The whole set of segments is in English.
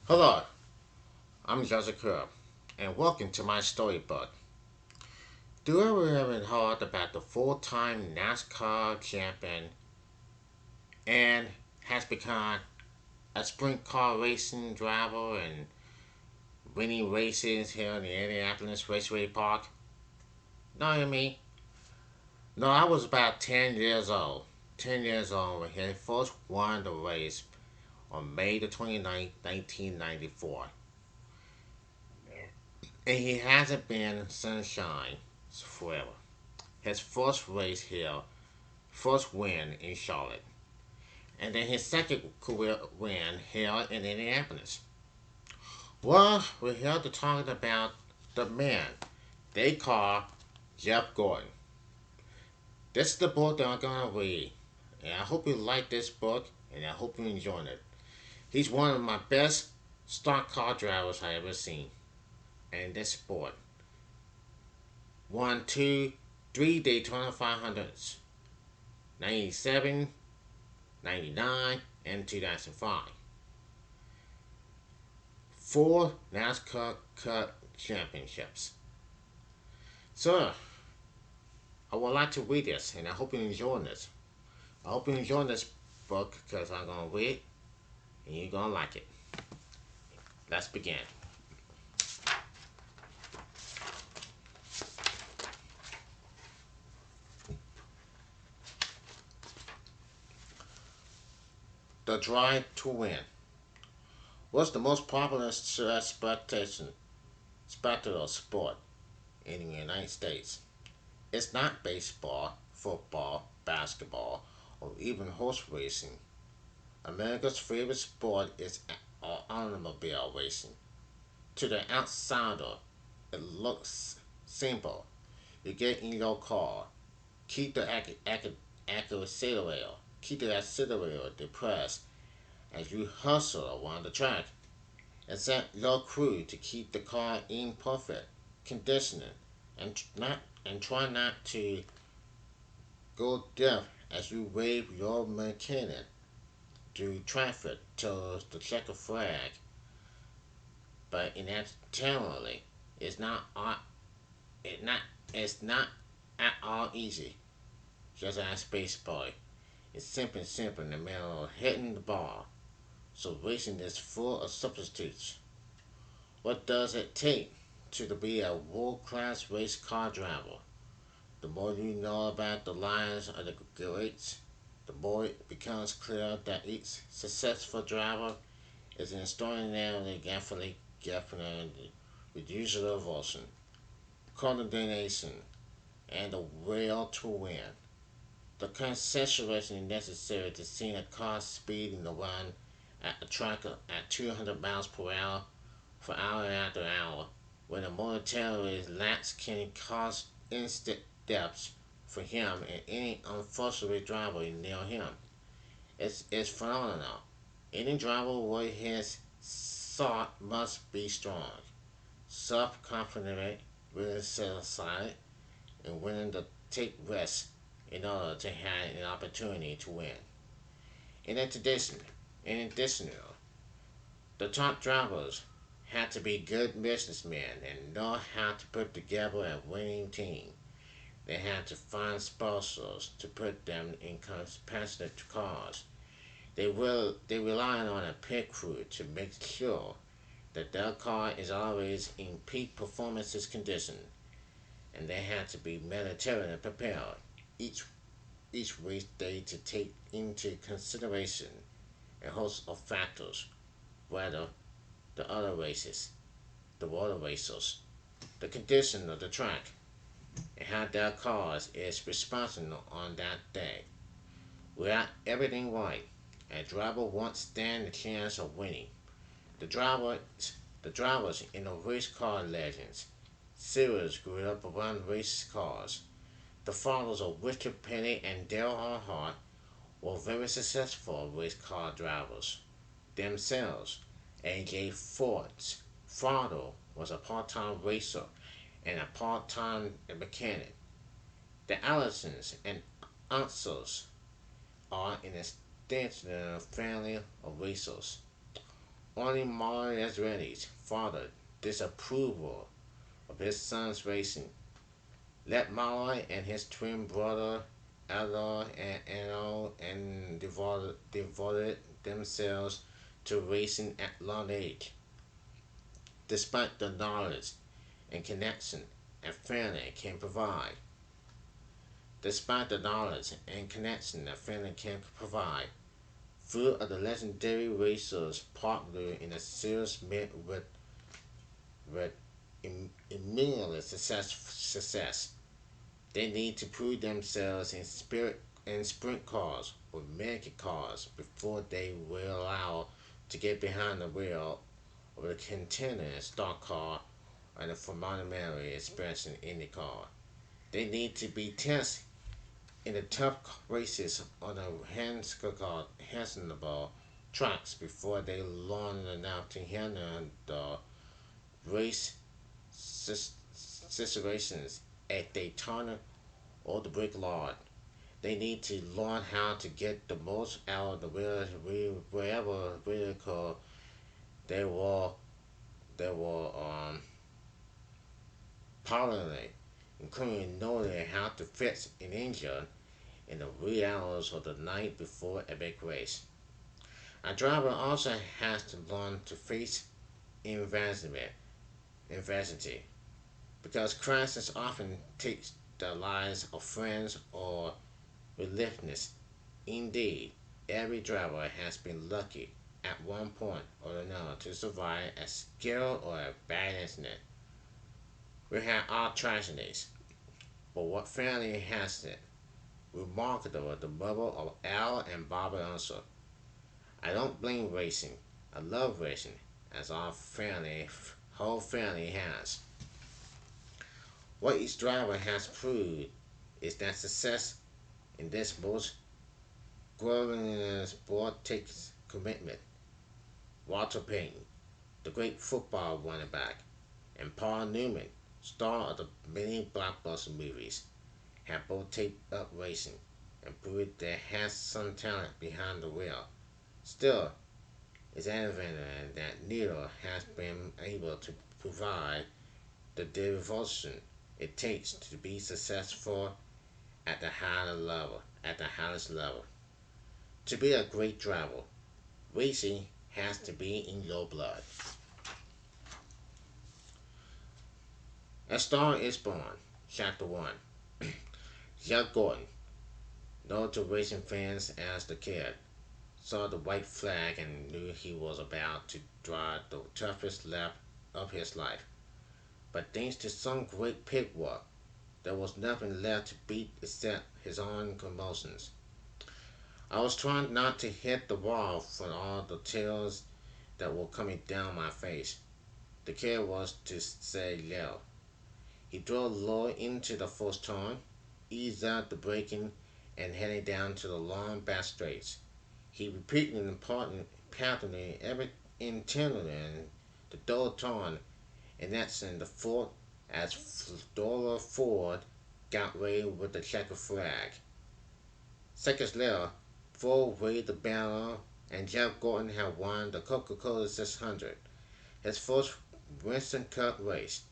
Hello, I'm Joseph Crudup, and welcome to my storybook. Do you ever heard about the full-time NASCAR champion and has become a sprint car racing driver and winning races here in the Indianapolis Raceway Park? Know what I mean? No, I was about 10 years old. 10 years old when he first won the race on May the 29th, 1994. And he hasn't been sunshine forever. His first race here, first win in Charlotte, and then his second career win here in Indianapolis. Well, we're here to talk about the man they call Jeff Gordon. This is the book that I'm gonna read, and I hope you like this book, and I hope you enjoy it. He's one of my best stock car drivers I ever seen in this sport. Won two, three Daytona 500s, 97, 99, and 2005. Four NASCAR Cup championships. So, I would like to read this, and I hope you enjoy this. I hope you enjoy this book because I'm going to read it, and you're going to like it. Let's begin. The Drive to Win. What's the most popular spectator sport in the United States? It's not baseball, football, basketball, or even horse racing. America's favorite sport is automobile racing. To the outsider, it looks simple. You get in your car, keep the accelerator, keep the accelerator depressed as you hustle around the track. And set your crew to keep the car in perfect condition and try not to go deaf as you wave your mechanic through traffic towards the checker flag. But intentionally, it's not it not it's not at all easy. Just as baseball, it's simple in the middle of hitting the ball. So racing is full of substitutes. What does it take to be a world-class race car driver? The more you know about the lives of the greats, the more it becomes clear that each successful driver is an extraordinarily gifted with usual devotion, coordination, and the will to win. The concentration necessary to see a car speeding around at a track at 200 miles per hour for hour after hour, when a momentary lapse can cause instant deaths for him and any unfortunate driver near him. It's phenomenal. Any driver with his thought must be strong, self-confident, willing to set aside, and willing to take risks in order to have an opportunity to win. In addition, in addition, the top drivers had to be good businessmen and know how to put together a winning team. They had to find sponsors to put them in competitive cars. They relied on a pit crew to make sure that their car is always in peak performance condition, and they had to be militarily prepared each each race day to take into consideration a host of factors, whether the other races, the water racers, the condition of the track, and how their cars is responsible on that day. Without everything right, a driver won't stand a chance of winning. The drivers, the drivers in the race car legends series grew up around race cars. The fathers of Richard Petty and Dale Earnhardt were very successful race car drivers themselves. A.J. Ford's father was a part-time racer and a part-time mechanic. The Allisons and Unsers are an extensive family of racers. Only Marlon Ezrani's father disapproval of his son's racing led Marlon and his twin brother Ella and Anno and devoted themselves to racing at long age, despite the knowledge and connection and family can provide. Despite the knowledge and connection that family can provide, few of the legendary racers popular in the series met with immediate success. They need to prove themselves in sprint cars or mega cars before they were allowed to get behind the wheel of a contender stock car and a phenomenal expression in the car. They need to be tested in the tough races on the handleable tracks before they learn enough to handle the race situations at Daytona or the Brickyard. They need to learn how to get the most out of the wherever vehicle they were they were piloting, including knowing how to fix an engine in the wee hours of the night before a big race. A driver also has to learn to face adversity, adversity because crashes often take the lives of friends or relentless. Indeed, every driver has been lucky at one point or another to survive a scare or a bad incident. We have our tragedies, but what family has it? Remarkable the mother of Al and Bobby answered. I don't blame racing. I love racing, as our family, whole family has. What each driver has proved is that success in this most grueling sport takes commitment. Walter Payton, the great football running back, and Paul Newman, star of the many blockbuster movies, have both taken up racing and proved they have some talent behind the wheel. Still, it's evident that neither has been able to provide the devotion it takes to be successful at the highest level. To be a great driver, racing has to be in your blood. A Star is Born, Chapter 1. Jack Gordon, known to racing fans as the Kid, saw the white flag and knew he was about to drive the toughest lap of his life. But thanks to some great pit work, there was nothing left to beat except his own commotions. I was trying not to hit the wall from all the tears that were coming down my face. The kid was to say little. He drove low into the first turn, eased out the braking, and headed down to the long back straights. He repeated important patterning every intently the third turn, and that's in the fourth as Dora Ford got ready with the checkered flag. Seconds later, Ford waved the banner and Jeff Gordon had won the Coca-Cola 600, his first Winston Cup race,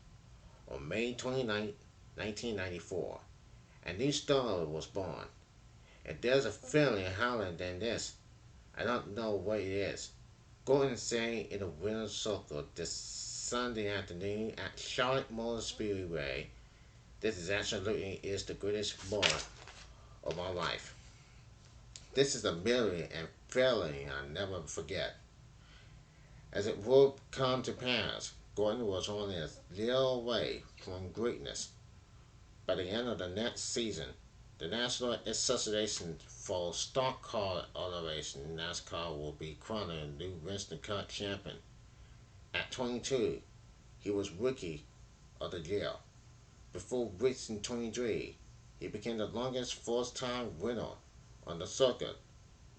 on May 29, 1994. A new star was born. If there's a feeling higher than this, I don't know what it is. Gordon sang in the winner's circle this Sunday afternoon at Charlotte Motor Speedway. This is absolutely is the greatest moment of my life. This is a memory and feeling I'll never forget. As it would come to pass, Gordon was only a little way from greatness. By the end of the next season, the National Association for Stock Car Automation (NASCAR) will be crowning a new Winston Cup champion. At 22, he was Rookie of the Year. Before reaching 23, he became the longest first-time winner on the circuit.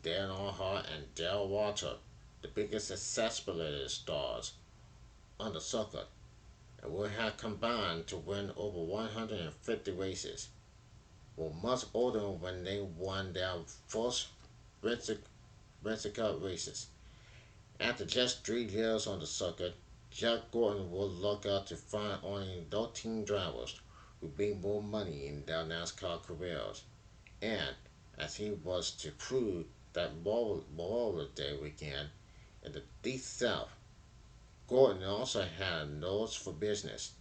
Dale Earnhardt and Dale Walter, the biggest accessibility stars on the circuit, and would have combined to win over 150 races. Were much older when they won their first Winter Cup races, After just 3 years on the circuit, Jack Gordon would look out to find only 13 drivers who made more money in their NASCAR careers. And as he was to prove that Memorial Day weekend in the Deep South, Gordon also had a nose for business.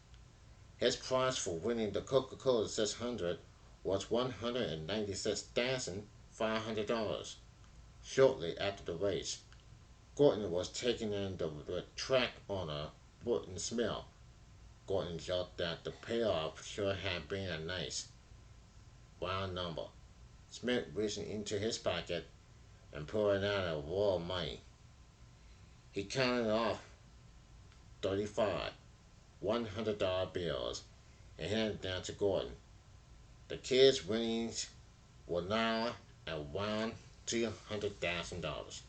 His prize for winning the Coca-Cola 600 was $196,500. Shortly after the race, Gordon was taken in the track owner, Burton Smith. Gordon joked that the payoff sure had been a nice, round number. Smith reached into his pocket and pulled out a roll of money. He counted off 35 $100 bills and handed them down to Gordon. The kid's winnings were now around $200,000.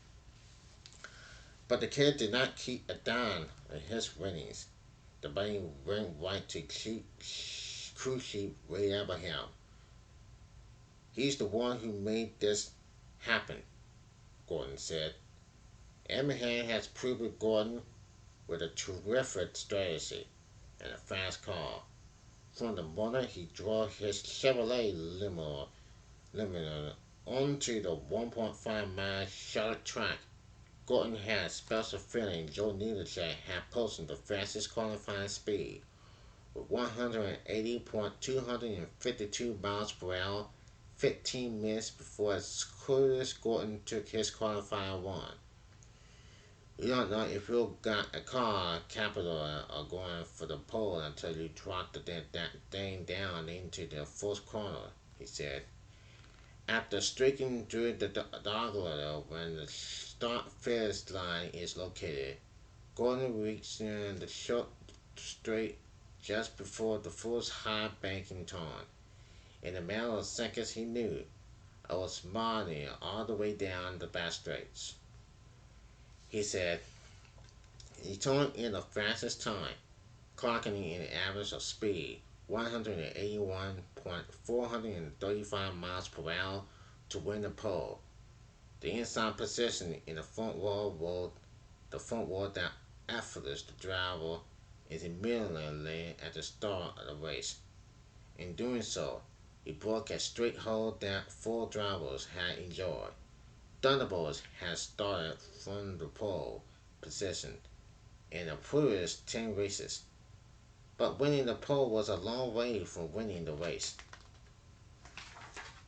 But the kid did not keep a dime of his winnings. The money went right to cruise ship Ray Abraham. He's the one who made this happen, Gordon said. Abraham has proven Gordon with a terrific strategy and a fast car. From the moment he drove his Chevrolet limo onto the 1.5-mile Charlotte track, Gordon had a special feeling Joe Needlejack had posted the fastest qualifying speed with 180.252 miles per hour 15 minutes before as Curtis Gordon took his qualifying run. You don't know if you got a car capital or going for the pole until you drop the thing down into the fourth corner, he said. After streaking through the dogleg when the start finish line is located, Gordon reached in the short straight just before the first high banking turn. In a matter of seconds he knew I was smiling all the way down the back straights. He said he turned in the fastest time, clocking in an average of speed 181.435 miles per hour to win the pole. The inside position in the front row that effortless the driver is immediately at the start of the race. In doing so, he broke a straight hold that four drivers had enjoyed. Thunderbolts had started from the pole position in the previous 10 races, but winning the pole was a long way from winning the race.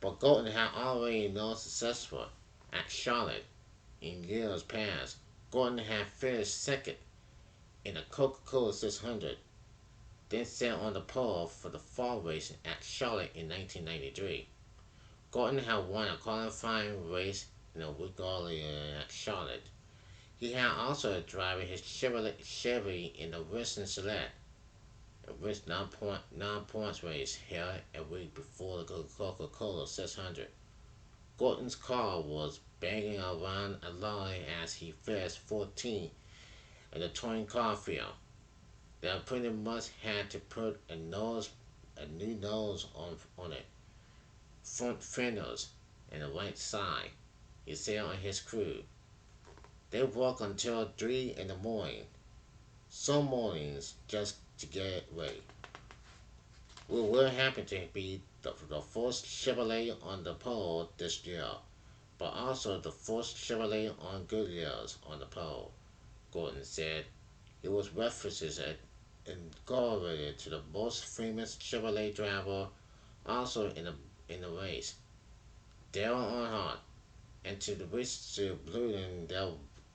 But Gordon had already known successful at Charlotte in years past. Gordon had finished second in the Coca-Cola 600, then sat on the pole for the fall race at Charlotte in 1993. Gordon had won a qualifying race in a week earlier at Charlotte. He had also driven his Chevy in the Western Select, a race 9 points race held a week before the Coca-Cola 600. Gordon's car was banging around a line as he finished 14th in the touring car field. They pretty much had to put a new nose on it, front fenders, and the right side. He said on his crew. They work until 3 in the morning, some mornings just to get it ready. We were happy to be the first Chevrolet on the pole this year, but also the first Chevrolet on Goodyear's on the pole, Gordon said. It was references incorporated to the most famous Chevrolet driver also in the race, Dale Earnhardt, and to the race to Blue and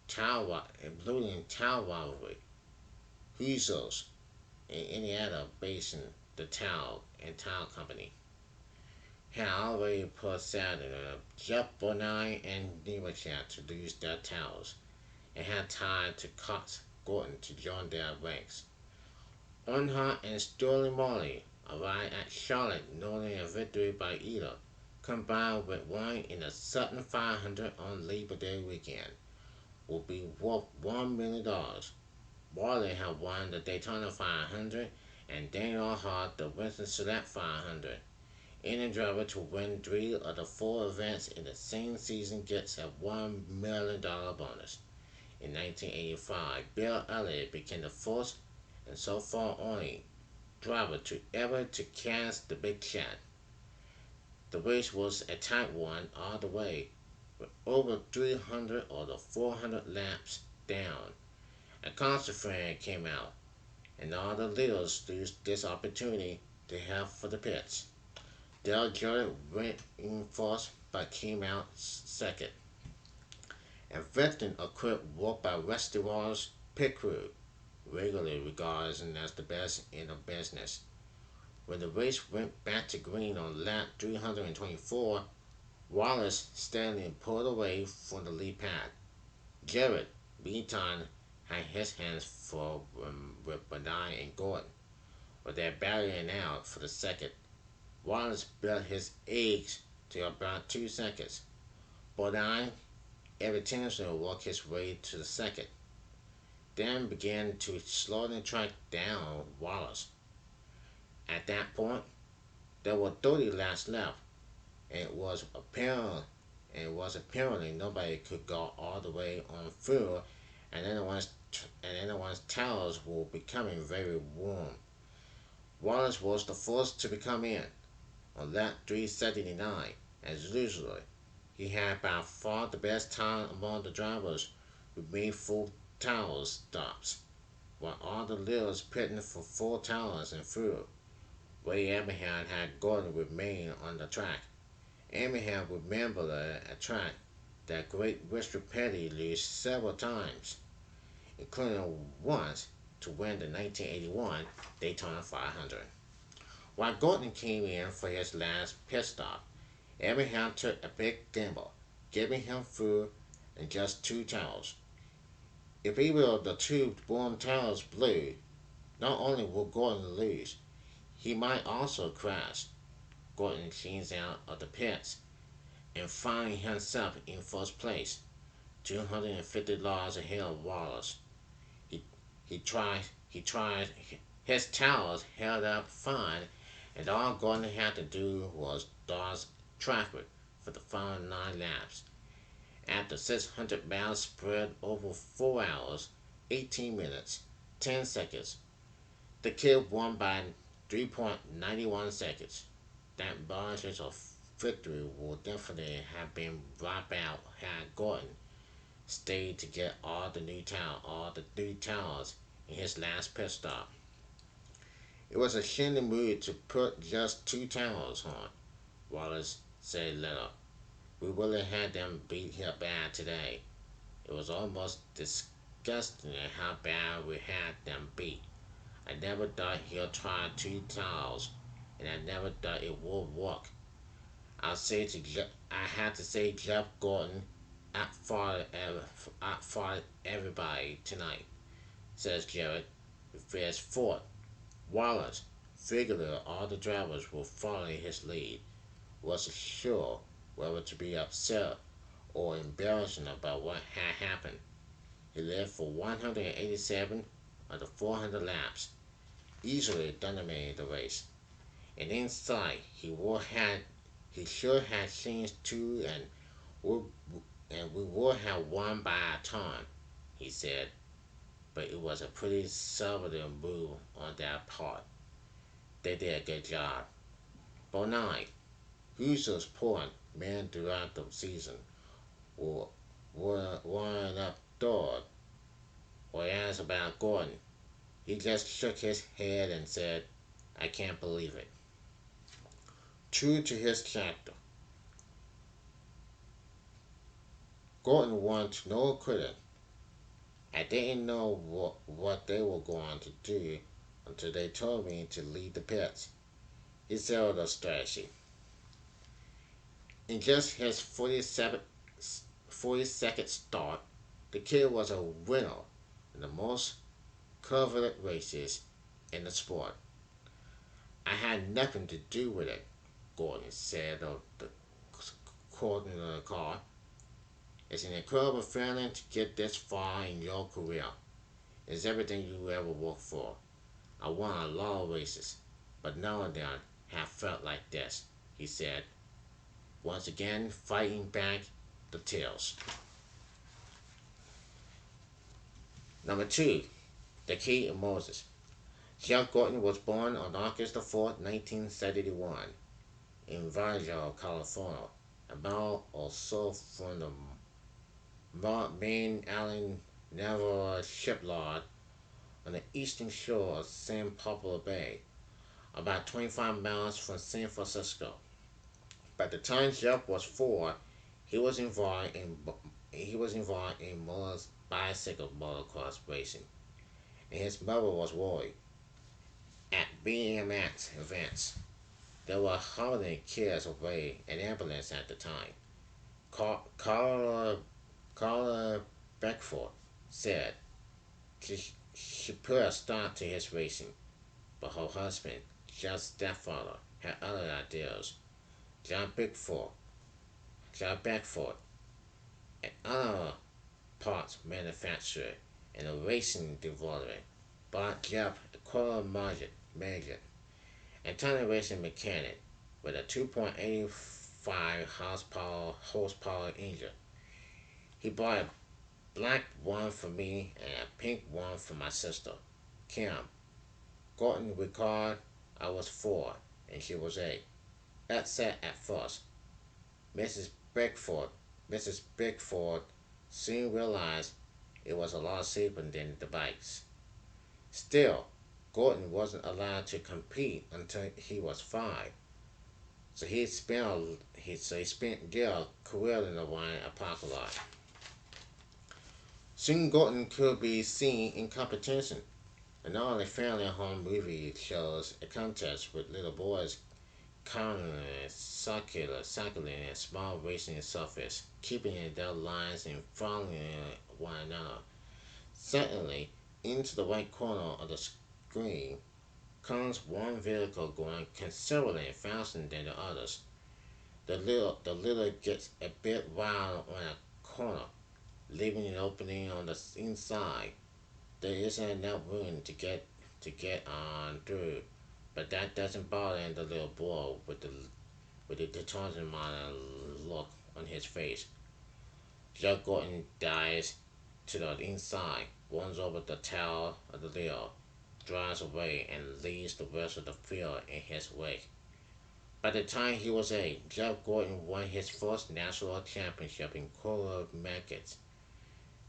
Tau rivalry. Huizos in Indiana based in the Tau and Tau Company had already put Saturn, Jeff Bonine and Nemechek to lose their towers and had tied to Cox Gordon to join their ranks. Earnhardt and Sterling Marley arrived at Charlotte knowing a victory by either, combined with one in the Sutton 500 on Labor Day weekend, would be worth $1 million. Marley had won the Daytona 500 and Daniel Earnhardt the Winston Select 500. Any driver to win 3 of the 4 events in the same season gets a $1 million bonus. In 1985, Bill Elliott became the first and so far only driver to ever to cast the big shot. The race was a tight one all the way, with over 300 or the 400 laps down. A concert fan came out, and all the leaders used this opportunity to help for the pits. Dale Jarrett went in first but came out second. A veteran equipped work by Rusty Wallace pit crew, regularly regarded as the best in the business. When the race went back to green on lap 324, Wallace Stanley pulled away from the lead pad. Jarrett, meantime, had his hands full with Benai and Gordon, with their battling out for the second. Wallace built his edge to about 2 seconds. Bodine eventually worked his way to the second, then began to slowly track down Wallace. At that point, there were 30 laps left, and it was apparently nobody could go all the way on fuel, and anyone's towels were becoming very warm. Wallace was the first to become in on lap 379, as usual. He had by far the best time among the drivers who made full towel stops, while all the leaders pitting for full towers and fuel. Ray Abraham had Gordon remain on the track. Abraham remembered a track that great Richard Petty used several times, including once to win the 1981 Daytona 500. While Gordon came in for his last pit stop, Abraham took a big gamble, giving him food and just two towels. If either of the two warm towels blew, not only would Gordon lose, he might also crash. Gordon cleans out of the pits and find himself in first place, $250 ahead of Wallace. He he tried. His towels held up fine, and all Gordon had to do was dodge traffic for the final 9 laps. After 600 miles spread over 4 hours, 18 minutes, 10 seconds, the kid won by 3.91 seconds. That margin of victory would definitely have been wiped out had Gordon stayed to get all the new towels in his last pit stop. It was a shady move to put just two towels on, Wallace said later. We really had them beat here bad today. It was almost disgusting how bad we had them beat. I never thought he'd try two towels, and I never thought it would work. I had to say Jeff Gordon outfought everybody tonight, says Jarrett. Fast forward, Wallace, figuring all the drivers were following his lead, wasn't sure whether to be upset or embarrassed about what had happened. He led for 187 of the 400 laps, easily dominating the race. And inside, he sure had seen two would, and we would have won by a ton, he said. But it was a pretty conservative move on their part. They did a good job. Bonai, Houston's point man throughout the season, will wind up third, or asked about Gordon. He just shook his head and said, I can't believe it. True to his character, Gordon wants no credit. I didn't know what they were going to do until they told me to leave the pits. He settled a strategy. In just his 42nd start, the kid was a winner in the most coveted races in the sport. I had nothing to do with it, Gordon said of the court in the car. It's an incredible feeling to get this far in your career. It's everything you ever worked for. I won a lot of races, but none of them have felt like this, he said, once again fighting back the tears. Number two, the key of Moses. Jeff Gordon was born on August 4th, 1971, in Vallejo, California, a mile or so from the main Allen Naval Shipyard on the eastern shore of San Pablo Bay, about 25 miles from San Francisco. By the time Jeff was 4, he was involved in bicycle motocross racing, and his mother was worried. At BMX events, there were holiday kids away an ambulance at the time. Carla Beckford said she put a stop to his racing, but her husband, Jeff's stepfather, had other ideas. John Bickford, John Beckford, an auto parts manufacturer and a racing developer, bought Jeff a quarter major and tiny racing mechanic with a 2.85 horsepower engine. He bought a black one for me and a pink one for my sister, Kim. Gordon recalled I was 4 and she was 8. Upset at first, Mrs. Bickford, Mrs. Bickford soon realized it was a lot safer than the bikes. Still, Gordon wasn't allowed to compete until he was 5, so he spent years careering around a parking lot. Soon Gordon could be seen in competition, and all the family home movie shows a contest with little boys countering circling a small racing surface, keeping in their lines and following one another. Suddenly, into the right corner of the screen comes one vehicle going considerably faster than the others. The little gets a bit wild on a corner, leaving an opening on the inside. There isn't enough room to get on through, but that doesn't bother the little boy with the determined look on his face. Joe Gordon dives to the inside, runs over the tail of the lid, drives away, and leaves the rest of the field in his wake. By the time he was 8, Jeff Gordon won his first national championship in quarter markets.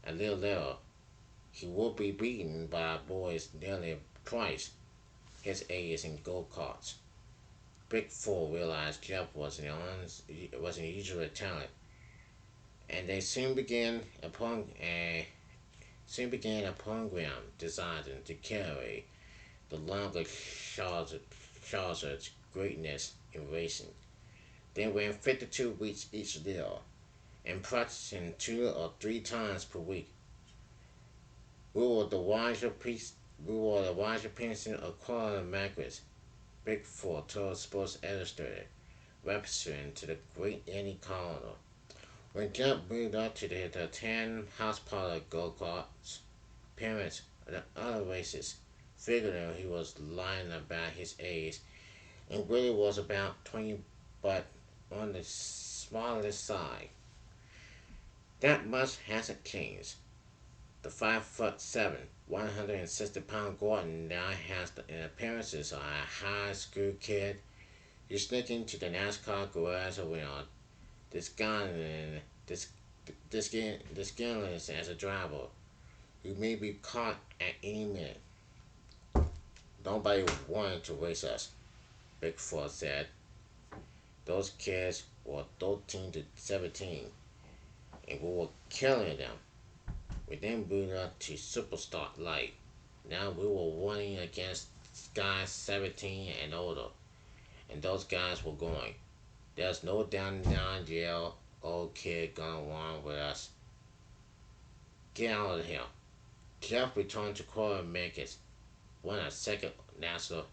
A little later, he would be beaten by boys nearly twice his age in go-karts. Big Four realized Jeff was an unusual talent, and they soon began a program designed to carry the longer Chaucer's greatness in racing. They ran 52 weeks each year and practicing 2 or 3 times per week. We were the wiser Pearson of Quality Markets, Big Four told Sports Illustrated, referring to the great Andy Connor. When Jump moved up to the 10 horsepower go karts, parents of the other races figured he was lying about his age and really was about 20 but on the smallest side. That much hasn't changed. The 5'7", 160-pound Gordon now has the appearances of a high school kid who sneaked into the NASCAR garage around disguising, dis, disguising as a driver who may be caught at any minute. Nobody wanted to race us, Bigfoot said. Those kids were 13 to 17, and we were killing them. We then moved up to Superstar Light. Now we were running against guys 17 and older, and those guys were going. There's no down old kid gonna run with us. Get out of here. Jeff returned to Corey Makers, won a second national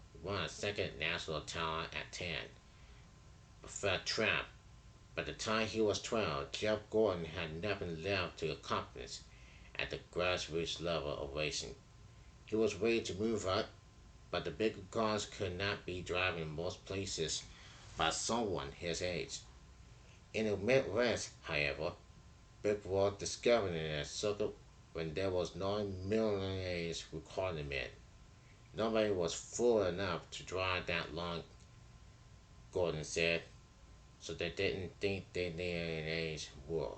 talent at 10, but felt trapped. By the time he was 12, Jeff Gordon had nothing left to accomplish at the grassroots level of racing. He was ready to move up, but the bigger cars could not be driven in most places by someone his age. In the Midwest, however, Big Wall discovered a circuit when there was no millionaires requirement. Nobody was fool enough to drive that long, Gordon said, so they didn't think they needed an age war.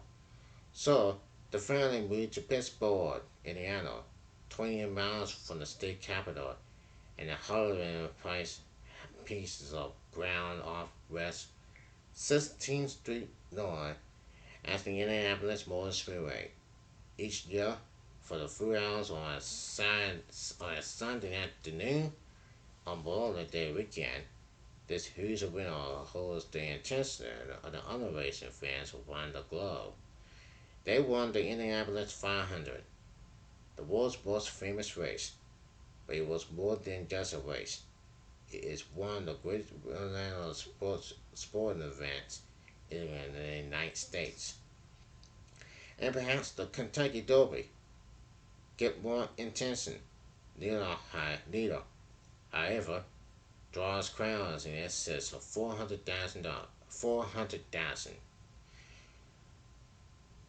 So the family moved to Pittsburgh, Indiana, 20 miles from the state capital, and 105 pieces of ground off West 16th Street North at the Indianapolis Motor Speedway. Each year, for the 3 hours on a Sunday afternoon on Memorial Day weekend, this huge event holds the attention of the other racing fans around the globe. They won the Indianapolis 500, the world's most famous race, but it was more than just a race. It is one of the greatest international sporting events in the United States. And perhaps the Kentucky Derby get more attention. Neither, however, draws crowds in excess of 400,000. 400,000.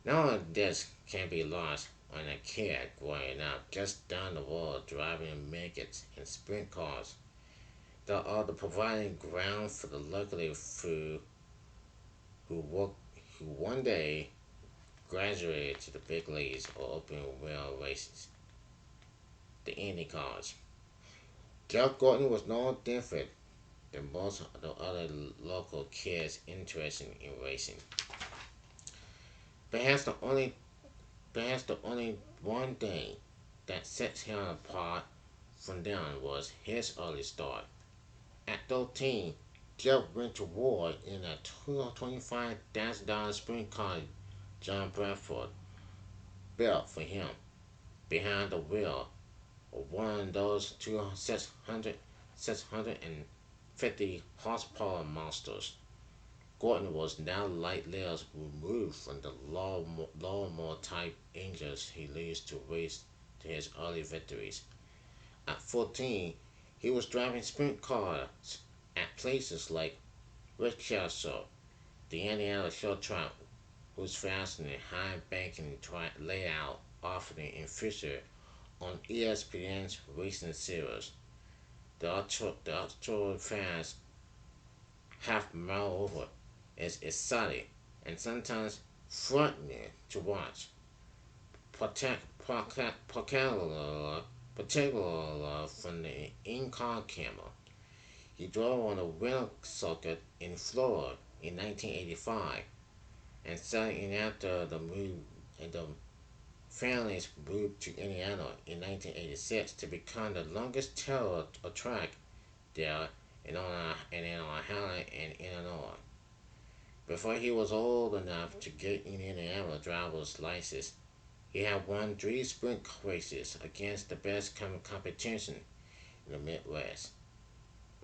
None of this can be lost on a kid growing up just down the road driving midgets in sprint cars that are the providing ground for the luckily few who work, who one day graduated to the big leagues or open wheel races, the Indy cars. Jeff Gordon was no different than most of the other local kids interested in racing. Perhaps the only Perhaps the only one thing that sets him apart from them was his early start. At 13, Jeff went to war in a $25,000 sprint car John Bradford built for him behind the wheel of one of those 650 horsepower monsters. Gordon was now light years removed from the lawnmower type engines he used to race to his early victories. At 14, he was driving sprint cars at places like Winchester, the Indiana short track, whose fast and high banking layout offered an feature on ESPN's racing series. The ultra fast half mile over is exciting and sometimes frightening to watch, particularly from the in-car camera. He drove on a winter circuit in Florida in 1985 and setting after the move and the families moved to Indiana in 1986 to become the longest tail track there and in Ohio and Illinois. Before he was old enough to get an Indiana driver's license, he had won three sprint races against the best competition in the Midwest.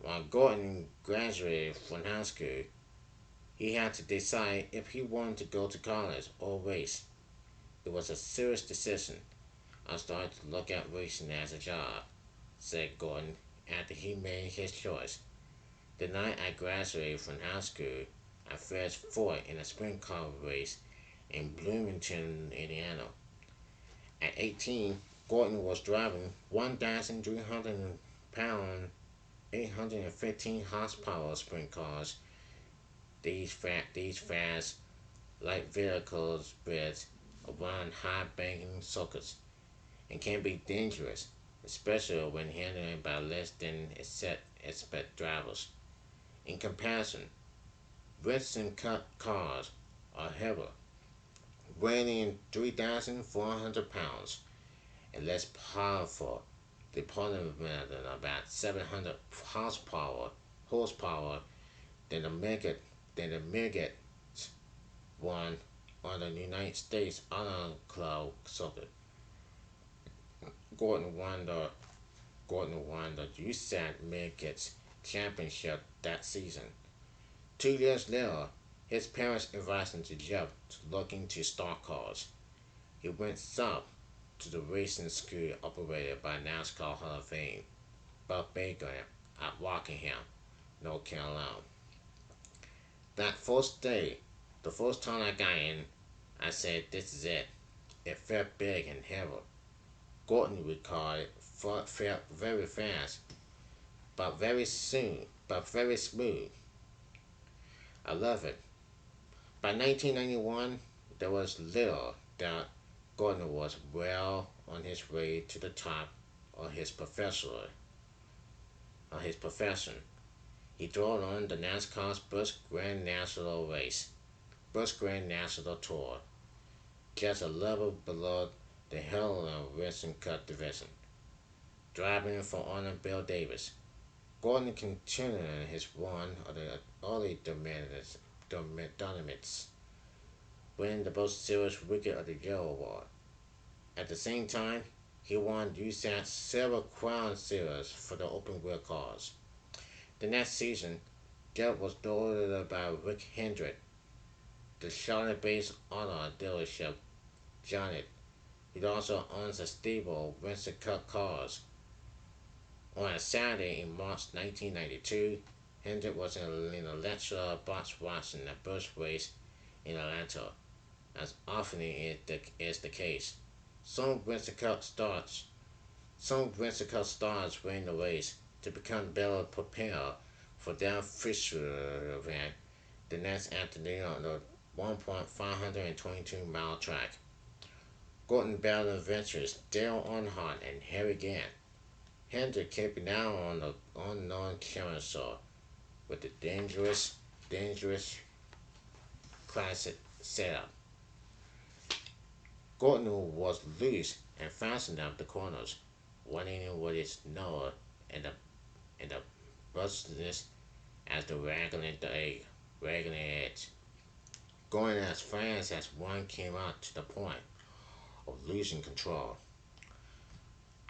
While Gordon graduated from high school, he had to decide if he wanted to go to college or race. It was a serious decision. I started to look at racing as a job, said Gordon after he made his choice. The night I graduated from high school, I first fought in a sprint car race in Bloomington, Indiana. At 18, Gordon was driving 1,300 pound, 815 horsepower sprint cars. These fast, light vehicles bred around high banking circuits and can be dangerous, especially when handled by less than expert drivers. In comparison, Brixton cut cars are heavier, weighing 3,400 pounds, and less powerful, departing than about 700 horsepower than the Megget one on the United States Honor Club circuit. Gordon won the Gordon won the USAC Megget's championship that season. 2 years later, his parents advised him to jump to look into stock cars. He went south to the racing school operated by NASCAR Hall of Fame, Buck Baker at Rockingham, North Carolina. That first day, the first time I got in, I said, "This is it." It felt big and heavy. Gordon recalled felt very fast, but very smooth. I love it. By 1991, there was little doubt Gordon was well on his way to the top of his profession. He drove on the NASCAR's Busch Grand National Tour, just a level below the Helen Wilson Cup division, driving for owner Bill Davis. Gordon continued his run of the early Dynamites, winning the most serious Rookie of the Year award. At the same time, he won USAC's Silver Crown Series for the open wheel cars. The next season, Garrett was noted by Rick Hendrick, the Charlotte-based auto dealership giant. He also owns a stable of Winston Cup cars. On a Saturday in March 1992, Hendrick was in a lecture box watching a Busch race in Atlanta, as often is the case. Some Winston Cup starts win the race to become better prepared for their official event the next afternoon on the 1.522-mile track. Gordon battled adventures Dale Earnhardt and Harry Gant. Hendrick kept an eye on the unknown Carousel with the dangerous classic setup. Gordon was loose and fastened up the corners, running with his nose and the brusqueness as the ragging edge, going as fast as one came out to the point of losing control.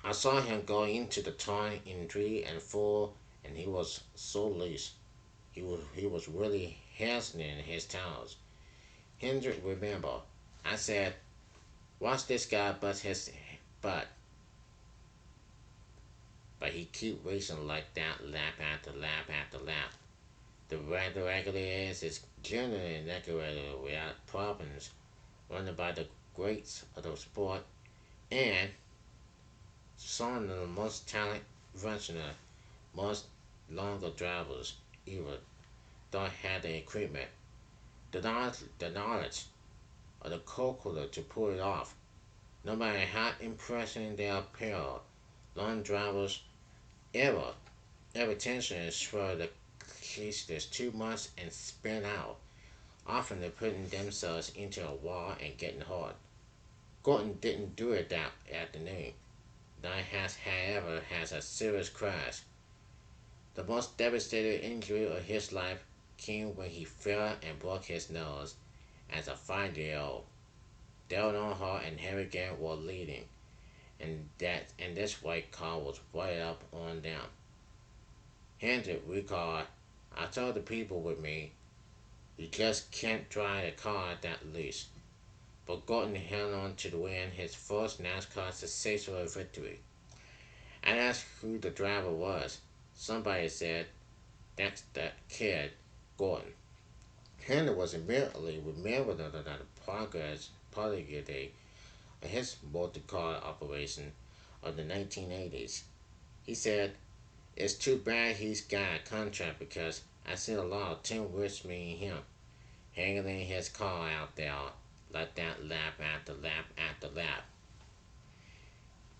I saw him go into the turn in 3 and 4, and he was so loose. He was really hastening his towels. Hendrick remember, I said, watch this guy bust his butt. But he keep racing like that lap after lap after lap. The regular is generally decorated without problems, run by the greats of the sport, and some of the most talented veteran, most longer drivers ever don't have the equipment, the knowledge, or the calculator to pull it off. No matter how impressive they appear, long drivers ever every tension is for the case there's too much and spin out, often they're putting themselves into a wall and getting hurt. Gordon didn't do it that afternoon. However, has a serious crash. The most devastating injury of his life came when he fell and broke his nose as a 5-year-old. Dale Earnhardt and Harry Gant were leading, and this white car was right up on them. Hendrick recalled, I told the people with me, you just can't drive a car that loose. But Gordon held on to win his first NASCAR sensational victory. I asked who the driver was. Somebody said, that's that kid, Gordon. Hendrick was immediately remembered of the prodigy of his multi-car operation of the 1980s. He said, it's too bad he's got a contract because I see a lot of Tim Richmond and him hanging in his car out there like that lap after lap after lap.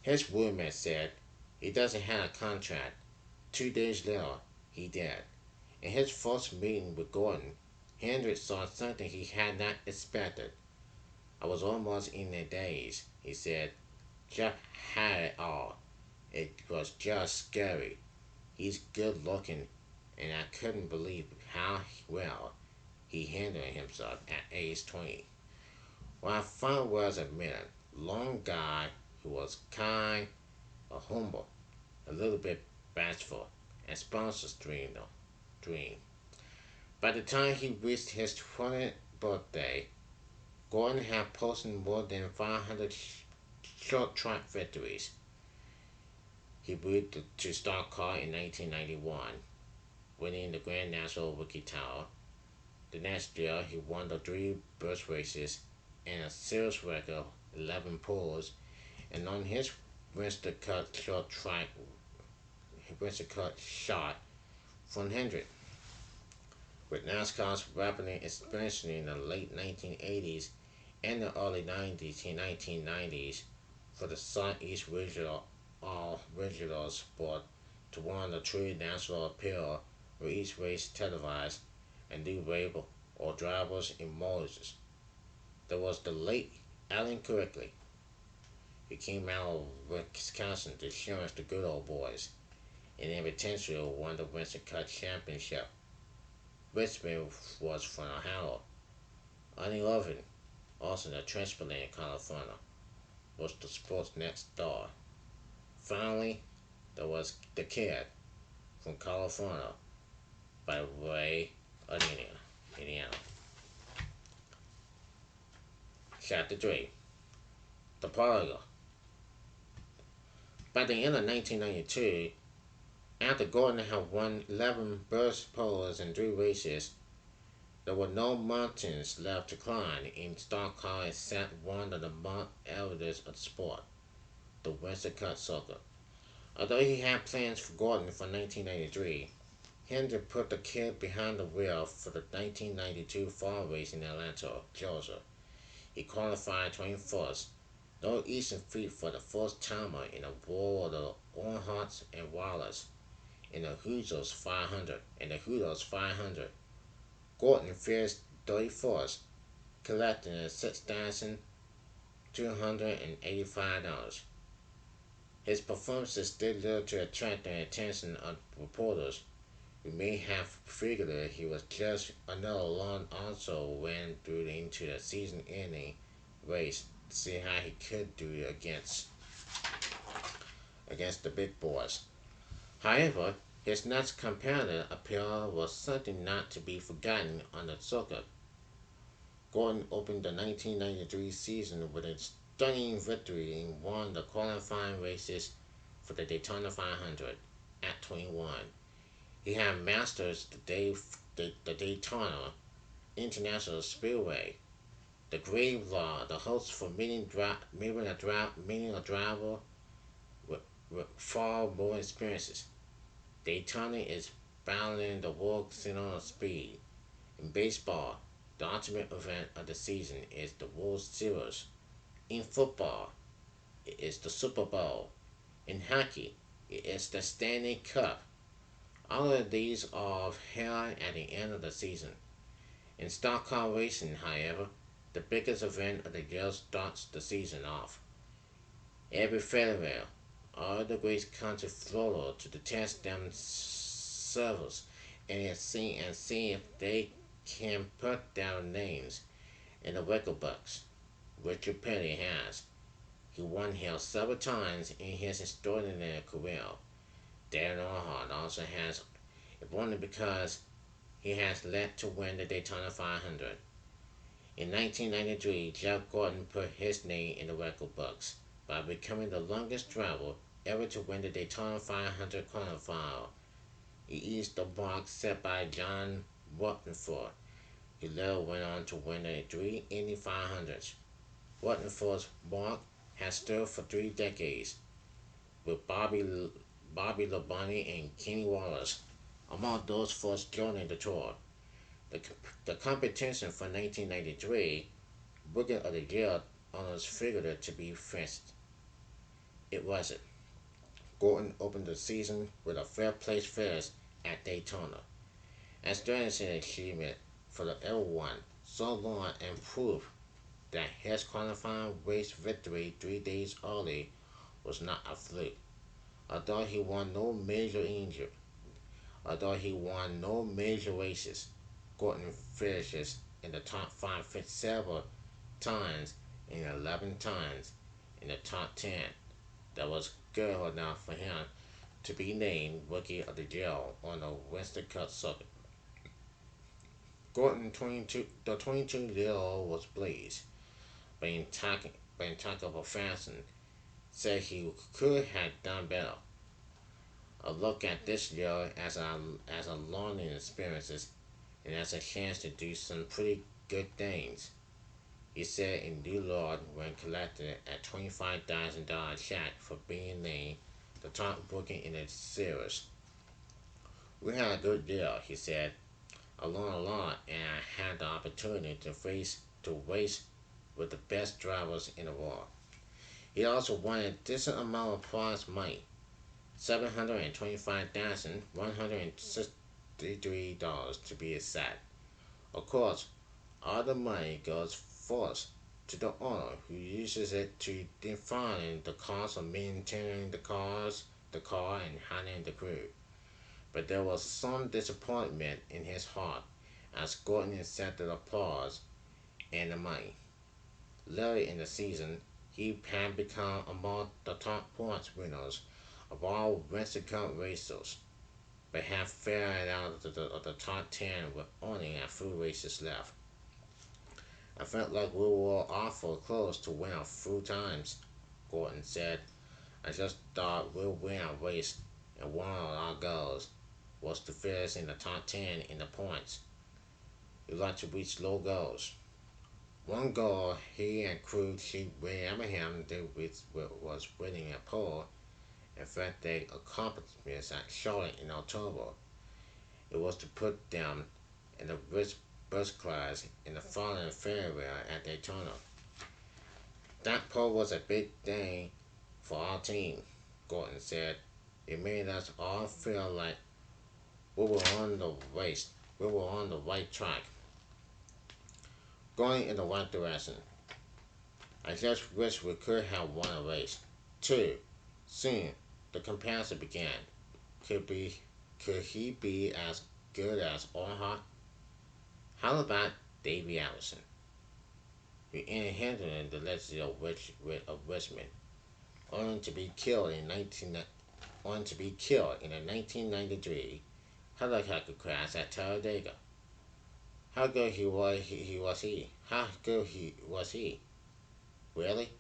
His roommate said he doesn't have a contract. 2 days later, he did. In his first meeting with Gordon, Hendrick saw something he had not expected. I was almost in a daze, he said. Jeff had it all. It was just scary. He's good looking, and I couldn't believe how well he handled himself at age 20. What I found was a man, long guy who was kind, or humble, a little bit bashful, and sponsors dream. By the time he reached his 20th birthday, Gordon had posted more than 500 short track victories. He moved to stock car in 1991, winning the Grand National Rookie title. The next year, he won the 3 Busch races and a series record 11 pulls, and on his Winston cut short track, Winston cut shot 100. With NASCAR's rapidly expansion in the late 1980s and the early 90s and 1990s for the Southeast regional sport to one of true national appeal, with each race televised and new label or drivers emerges. There was the late Alan Quigley, who came out of Wisconsin to show us the good old boys, and in potential won the Winston Cup Championship. Richmond was from Ohio. Annie Lovin, also a transplant in California, was the sports net star. Finally, there was the kid from California by way of Indiana. Chapter 3. The Prodigal. By the end of 1992, after Gordon had won 11 burst poles in 3 races, there were no mountains left to climb in stock car except one of the Mount Everest of the sport, the Winston Cup Circuit. Although he had plans for Gordon for 1993, Hendry put the kid behind the wheel for the 1992 fall race in Atlanta, Georgia. He qualified 21st, no Eastern feat for the first timer in the world of the Earnhardts and Wallace in the Hoosiers 500 and the Hooters 500. Gordon finished 31st, collecting $6,285. His performances did little to attract the attention of reporters, who may have figured that he was just another Lon also ran through into the season-ending race to see how he could do against the big boys. However, his next competitive appeal was something not to be forgotten on the circuit. Gordon opened the 1993 season with a stunning victory and won the qualifying races for the Daytona 500 at 21. He had mastered the Daytona International Speedway, the grave law, the host for meeting a driver with, with far more experiences. Daytona is battling the world signal of speed. In baseball, the ultimate event of the season is the World Series. In football, it is the Super Bowl. In hockey, it is the Stanley Cup. All of these are held at the end of the season. In stock car racing, however, the biggest event of the year starts the season off. Every February, all the great country Florida to test themselves and see if they can put their names in the record books. Richard Petty has. He won here several times in his extraordinary career. Darren Earnhardt also has, if only because he has led to win the Daytona 500. In 1993, Jeff Gordon put his name in the record books by becoming the longest driver ever to win the Daytona 500 qualifier. He eased the mark set by John Rutherford, who later went on to win the 3 Indy 500s. Rutherford's mark has stood for 3 decades, with Bobby Labonte and Kenny Wallace among those first joining the tour. The, the competition for 1993 Rookie of the Year honors figured to be finished. It wasn't. Gordon opened the season with a fair place finish at Daytona, an astonishing achievement for everyone so long and proof that his qualifying race victory 3 days early was not a fluke. Although he won no major injury, Although he won no major races, Gordon finishes in the top 5 several times and 11 times in the top 10. That was good enough for him to be named Rookie of the Year on the Winston Cup circuit. Gordon 22, the 22-year-old was pleased, but in talking fashion, said he could have done better. A look at this year as a learning experience and as a chance to do some pretty good things. he said in New Lord when collected a $25,000 check for being named the top rookie in the series. We had a good deal, he said. I learned a lot and I had the opportunity to race with the best drivers in the world. He also won a decent amount of prize money, $725,163 to be exact. Of course, all the money goes first to the owner who uses it to define the cost of maintaining the car and hiring the crew. But there was some disappointment in his heart as Gordon accepted applause and the money. Later in the season, he had become among the top points winners of all Winston Cup races, but had failed out of the top 10 with only a few races left. I felt like we were awful close to win a few times, Gordon said. I just thought we'd win a race, and one of our goals was to finish in the top 10 in the points. We like to reach low goals. One goal he and crew chief William Abraham did was winning a pole. In fact, their accomplishments at Charlotte in October. It was to put them in the rich bus class in the following February at Daytona. That pole was a big thing for our team, Gordon said. It made us all feel like we were on the race. We were on the right track, going in the right direction. I just wish we could have won a race. 2. Soon, the comparison began. Could be could he be as good as Earnhardt? How about Davey Allison, who inherited the legacy of Richmond, only to be killed in 19 only to be killed in a 1993 helicopter crash at Talladega? How good he was he? How good he was he? Really?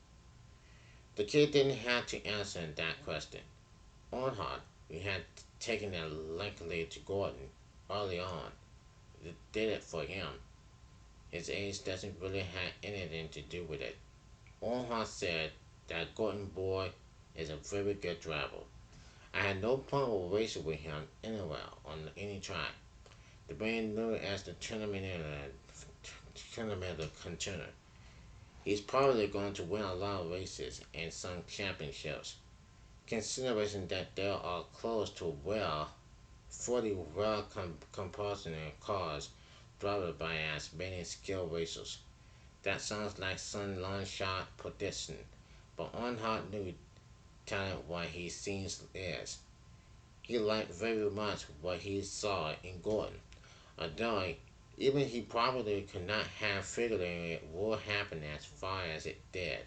The kid didn't have to answer that question. Earnhardt, who had taken a lengthy lead to Gordon early on, did it for him. His age doesn't really have anything to do with it. Earnhardt said that Gordon Boy is a very good driver. I had no problem racing with him anywhere on any track. The man knew as the tournament contender. He's probably going to win a lot of races and some championships. Consideration that there are close to 40 compulsory cars driven by as many skilled racers. That sounds like some long shot prediction, but Earnhardt knew talent what he seems is. He liked very much what he saw in Gordon, although even he probably could not have figured it would happen as far as it did.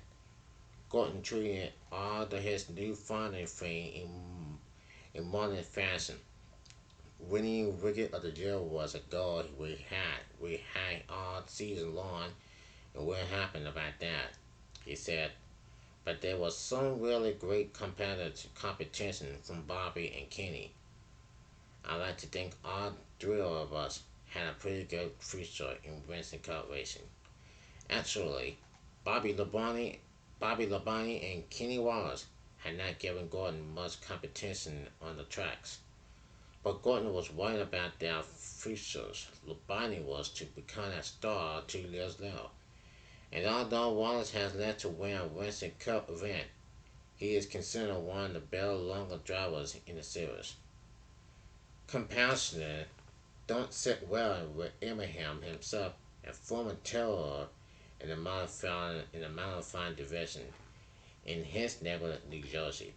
Gordon treated all of his newfound fame in modern fashion. Winning Rookie of the Year was a goal we had all season long, and we're happy about that, he said. But there was some really great competition from Bobby and Kenny. I like to think all three of us had a pretty good future in Winston Cup racing. Actually, Bobby Labonte and Kenny Wallace had not given Gordon much competition on the tracks. But Gordon was worried about their futures. Labonte was to become a star 2 years later. And although Wallace has led to win a Winston Cup event, he is considered one of the better longer drivers in the series. Compassion don't sit well with Abraham himself, a former terror in the modifying division in his neighborhood, New Jersey.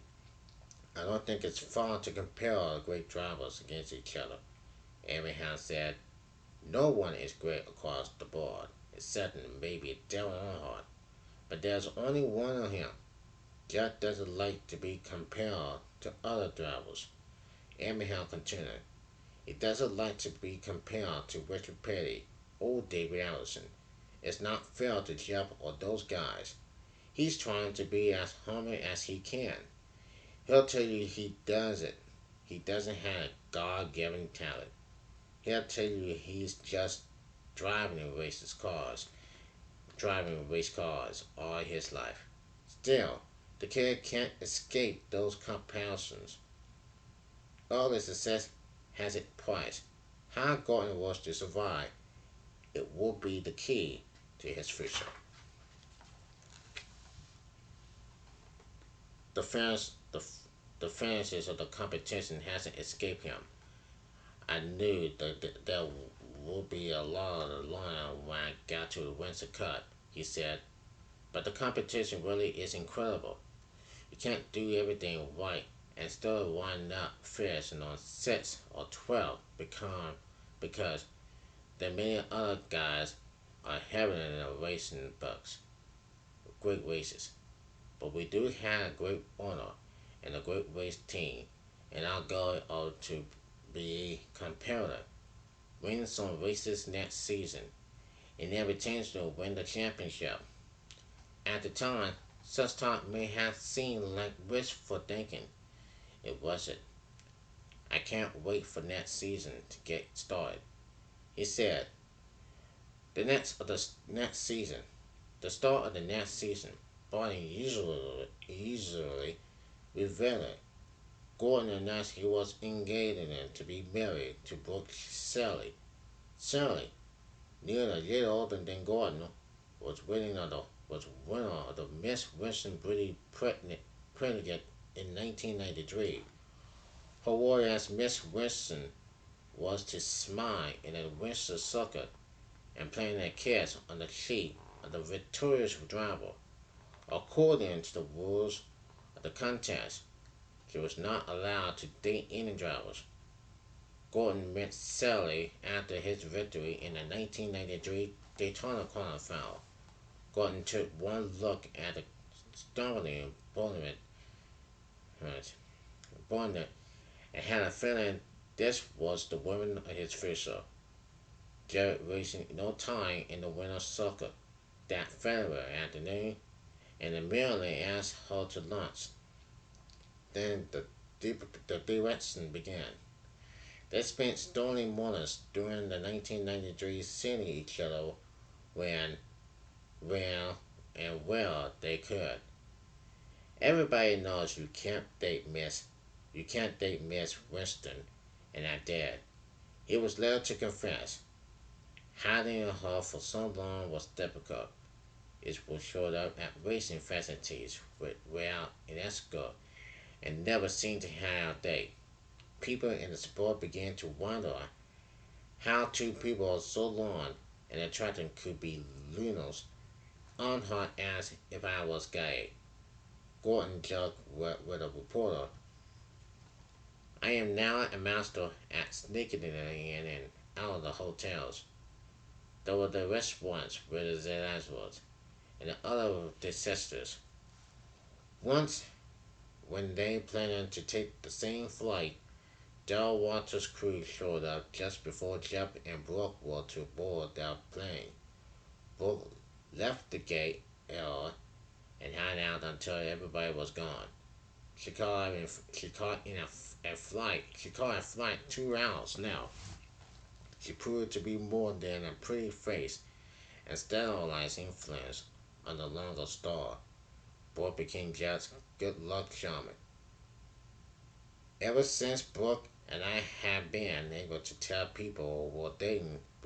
I don't think it's fair to compare great drivers against each other, Abraham said. No one is great across the board, except maybe Dale Earnhardt. But there's only one of him. Jack doesn't like to be compared to other drivers. Abraham continued. He doesn't like to be compared to Richard Petty or David Allison. It's not fair to Jeff or those guys. He's trying to be as humble as he can. He'll tell you he does it. He doesn't have God given talent. He'll tell you he's just driving and races cars, driving race cars all his life. Still, the kid can't escape those comparisons. All the success has its price. How Gordon was to survive, it will be the key to his future. The fans, the fancies of the competition hasn't escaped him. I knew that there would be a lot of the line when I got to the Windsor Cut, he said. But the competition really is incredible. You can't do everything right and still wind up finishing on 6 or 12 because there are many other guys are having in the racing books, great races. But we do have great honor and a great race team, and our goal are to be competitive, win some races next season, and every chance to win the championship. At the time, such talk may have seemed like wishful thinking. It wasn't. I can't wait for next season to get started. He said, next season, the start of the next season, Barney usually revealed Gordon announced he was engaged to be married to Brooke Shelley. Shelley, nearly a year older than Gordon, was winner of the Miss Winston Beauty Predicate in 1993. Her role as Miss Winston was to smile in a Windsor circuit and plant a kiss on the cheek of the victorious driver. According to the rules of the contest, she was not allowed to date any drivers. Gordon met Sally after his victory in the 1993 Daytona qualifying. Gordon took one look at the startling bonnet and had a feeling this was the woman of his future. Jared wasting no time in the winner's circle that February afternoon and immediately asked her to lunch. Then the direction began. They spent stormy mornings during the 1993 seeing each other when, when, and where they could. Everybody knows you can't date Miss Winston, and I did. He was led to confess. Hiding her for so long was difficult. It would show up at racing facilities without an escort and never seemed to have a date. People in the sport began to wonder how two people so long and attractive could be lunatic on her as if I was gay. Gordon joked with a reporter, I am now a master at sneaking in and out of the hotels. There were the restaurants where the Zetas was, and the other of the sisters. Once, when they planned to take the same flight, Dell Waters' crew showed up just before Jeff and Brooke were to board their plane. Brooke left the gate early and hung out until everybody was gone. She caught in a flight. She caught a flight 2 hours now. She proved to be more than a pretty face and sterilized influence on the longer star. Brooke became Jeff's good luck charmer. Ever since Brooke and I have been able to tell people we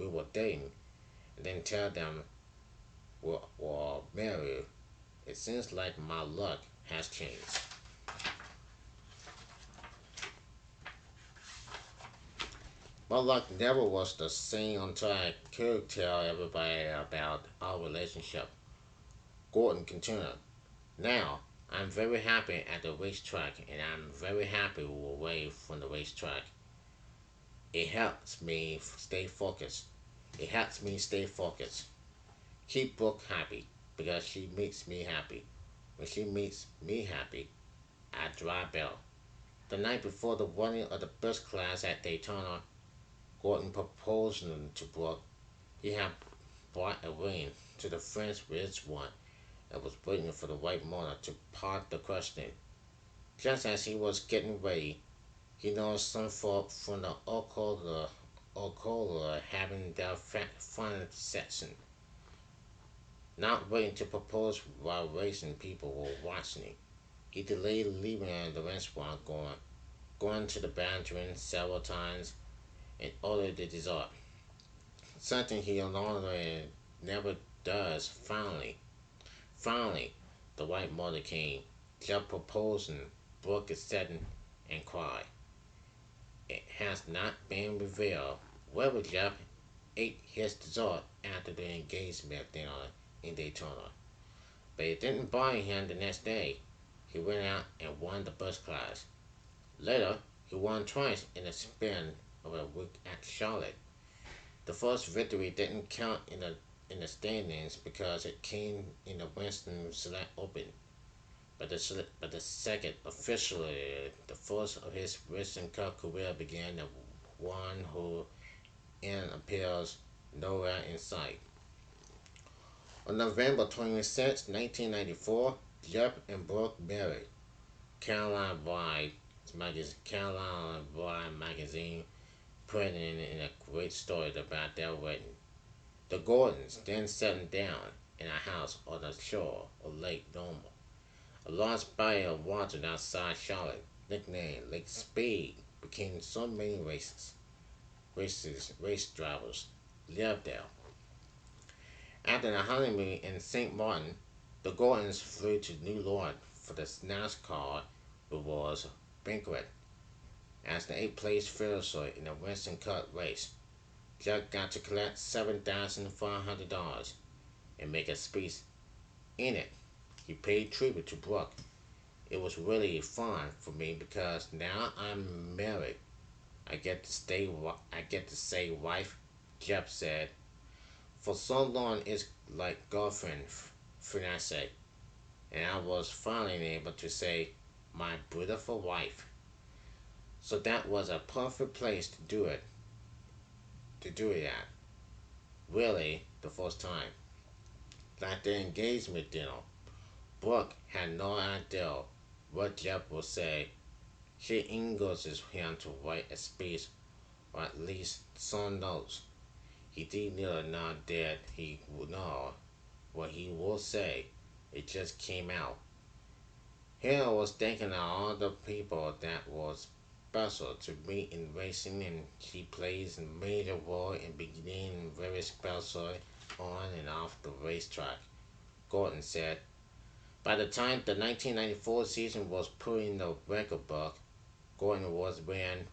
were dating, and then tell them we're married, it seems like my luck has changed. My luck never was the same until I could tell everybody about our relationship. Gordon continued. Now, I'm very happy at the racetrack and I'm very happy we're away from the racetrack. It helps me stay focused. It helps me stay focused. Keep Brooke happy because she makes me happy. When she makes me happy, I drive bell. The night before the running of the first class at Daytona, Gordon proposed to Brooke. He had brought a ring to the French Ridge one and was waiting for the right moment to park the question. Just as he was getting ready, he noticed some folk from the Ocola having their fun section. Not waiting to propose while racing people were watching him. He delayed leaving the restaurant, going to the bathroom several times and ordered the dessert. Something he normally never does. Finally, the white mother came. Jeff proposing, Brooke is sitting and cried. It has not been revealed whether Jeff ate his dessert after the engagement dinner in Daytona, but it didn't bother him the next day. He went out and won the bus class. Later, he won twice in the span of a week at Charlotte. The first victory didn't count in the standings because it came in the Winston Select Open, but the second, officially the first of his Winston Cup career, began the one who in appears nowhere in sight. On November 26, 1994, Jeff and Brooke married. Caroline Bride magazine printed in a great story about their wedding. The Gordons then settled down in a house on the shore of Lake Normal, a large body of water outside Charlotte, nicknamed Lake Speed, became so many race drivers lived there. After the honeymoon in St. Martin, the Gordons flew to New York for the NASCAR Rewards banquet. As the eighth place finisher in the Winston Cup race, Jack got to collect $7,500 and make a speech in it. He paid tribute to Brooke. It was really fun for me because now I'm married. I get to say wife, Jeff said. For so long it's like girlfriend, fiance, and I was finally able to say my beautiful wife. So that was a perfect place to do it at. Really, the first time. Like the engagement dinner, Brooke had no idea what Jeff would say. She encourages him to write a speech or at least some notes. He did not that he would know what he would say. It just came out. Here I was thinking of all the people that was special to me in racing, and she plays a major role in beginning very special on and off the racetrack, Gordon said. By the time the 1994 season was put in the record book, Gordon was weighing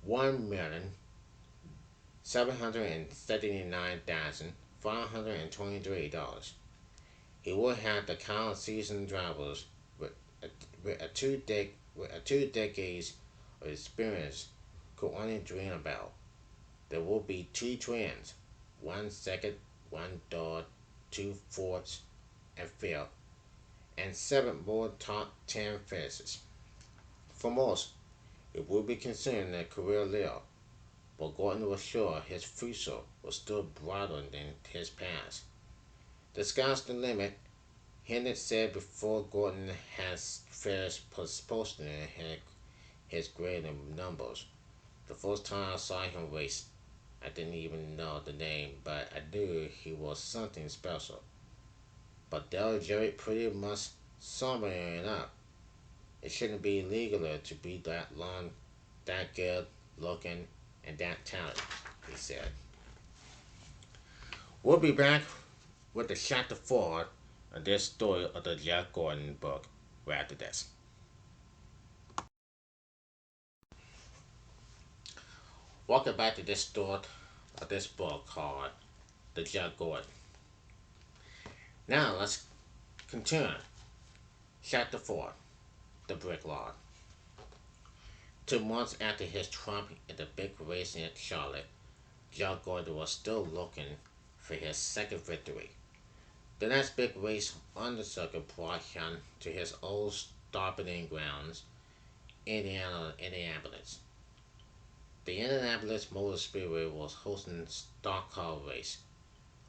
1,779,523. He would have the current season drivers with a, with a 2 decades of experience could only dream about. There will be two twins, one second, one third, two fourths, and fifth, and seven more top 10 finishes. For most, it would be considered a career layoff, but Gordon was sure his future was still brighter than his past. The sky's the limit, Hendrick said before Gordon has finished posting his grade numbers. The first time I saw him race, I didn't even know the name, but I knew he was something special. But Del Jerry pretty much summing it up. It shouldn't be illegal to be that long, that good looking, and that talented, he said. We'll be back with the chapter 4 of this story of the Jack Gordon book right after this. Welcome back to this story of this book called The Jack Gordon. Now let's continue. Chapter 4 The Brick Lawn. 2 months after his trump in the big race in Charlotte, Jack Gordon was still looking for his second victory. The next big race on the circuit brought him to his old stomping grounds, Indianapolis. The Indianapolis Motor Speedway was hosting a stock car race.